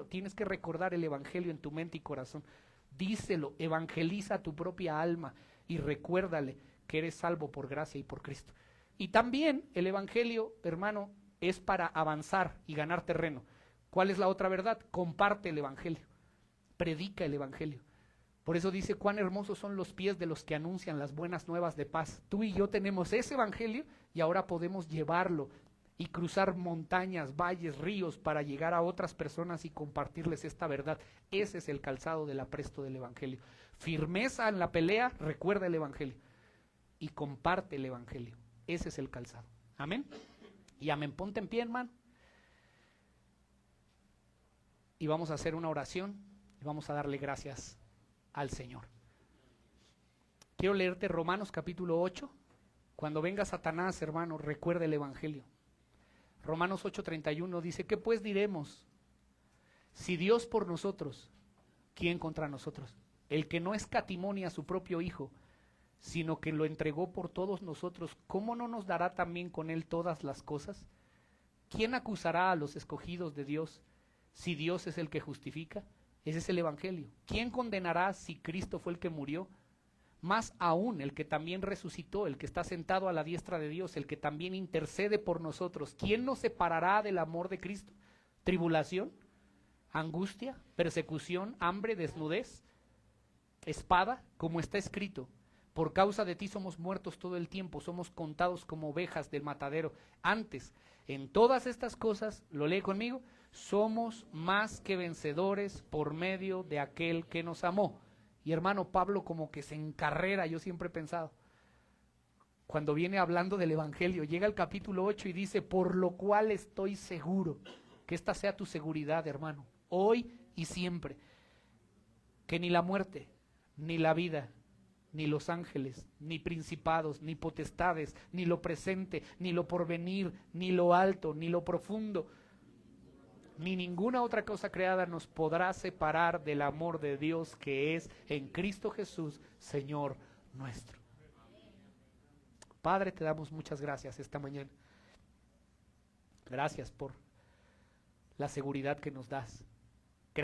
tienes que recordar el evangelio en tu mente y corazón. Díselo, evangeliza a tu propia alma y recuérdale que eres salvo por gracia y por Cristo. Y también el evangelio, hermano, es para avanzar y ganar terreno. ¿Cuál es la otra verdad? Comparte el evangelio, predica el evangelio. Por eso dice, cuán hermosos son los pies de los que anuncian las buenas nuevas de paz. Tú y yo tenemos ese evangelio y ahora podemos llevarlo y cruzar montañas, valles, ríos para llegar a otras personas y compartirles esta verdad. Ese es el calzado del apresto del evangelio. Firmeza en la pelea, recuerda el evangelio y comparte el evangelio. Ese es el calzado. Amén. Y amén. Ponte en pie, hermano. Y vamos a hacer una oración y vamos a darle gracias al Señor. Quiero leerte Romanos capítulo 8. Cuando venga Satanás, hermano, recuerda el evangelio. Romanos 8:31 dice, ¿qué pues diremos? Si Dios por nosotros, ¿quién contra nosotros? El que no escatimó ni a su propio Hijo, sino que lo entregó por todos nosotros, ¿cómo no nos dará también con Él todas las cosas? ¿Quién acusará a los escogidos de Dios si Dios es el que justifica? Ese es el evangelio. ¿Quién condenará si Cristo fue el que murió? Más aún el que también resucitó, el que está sentado a la diestra de Dios, el que también intercede por nosotros. ¿Quién nos separará del amor de Cristo? ¿Tribulación? ¿Angustia? ¿Persecución? ¿Hambre? ¿Desnudez? ¿Espada? Como está escrito, por causa de ti somos muertos todo el tiempo, somos contados como ovejas del matadero. Antes, en todas estas cosas, lo lee conmigo, somos más que vencedores por medio de aquel que nos amó. Y hermano, Pablo como que se encarrera, yo siempre he pensado, cuando viene hablando del evangelio, llega al capítulo 8 y dice, por lo cual estoy seguro, que esta sea tu seguridad, hermano, hoy y siempre, que ni la muerte, ni la vida, ni los ángeles, ni principados, ni potestades, ni lo presente, ni lo porvenir, ni lo alto, ni lo profundo, ni ninguna otra cosa creada nos podrá separar del amor de Dios que es en Cristo Jesús, Señor nuestro. Padre, te damos muchas gracias esta mañana. Gracias por la seguridad que nos das.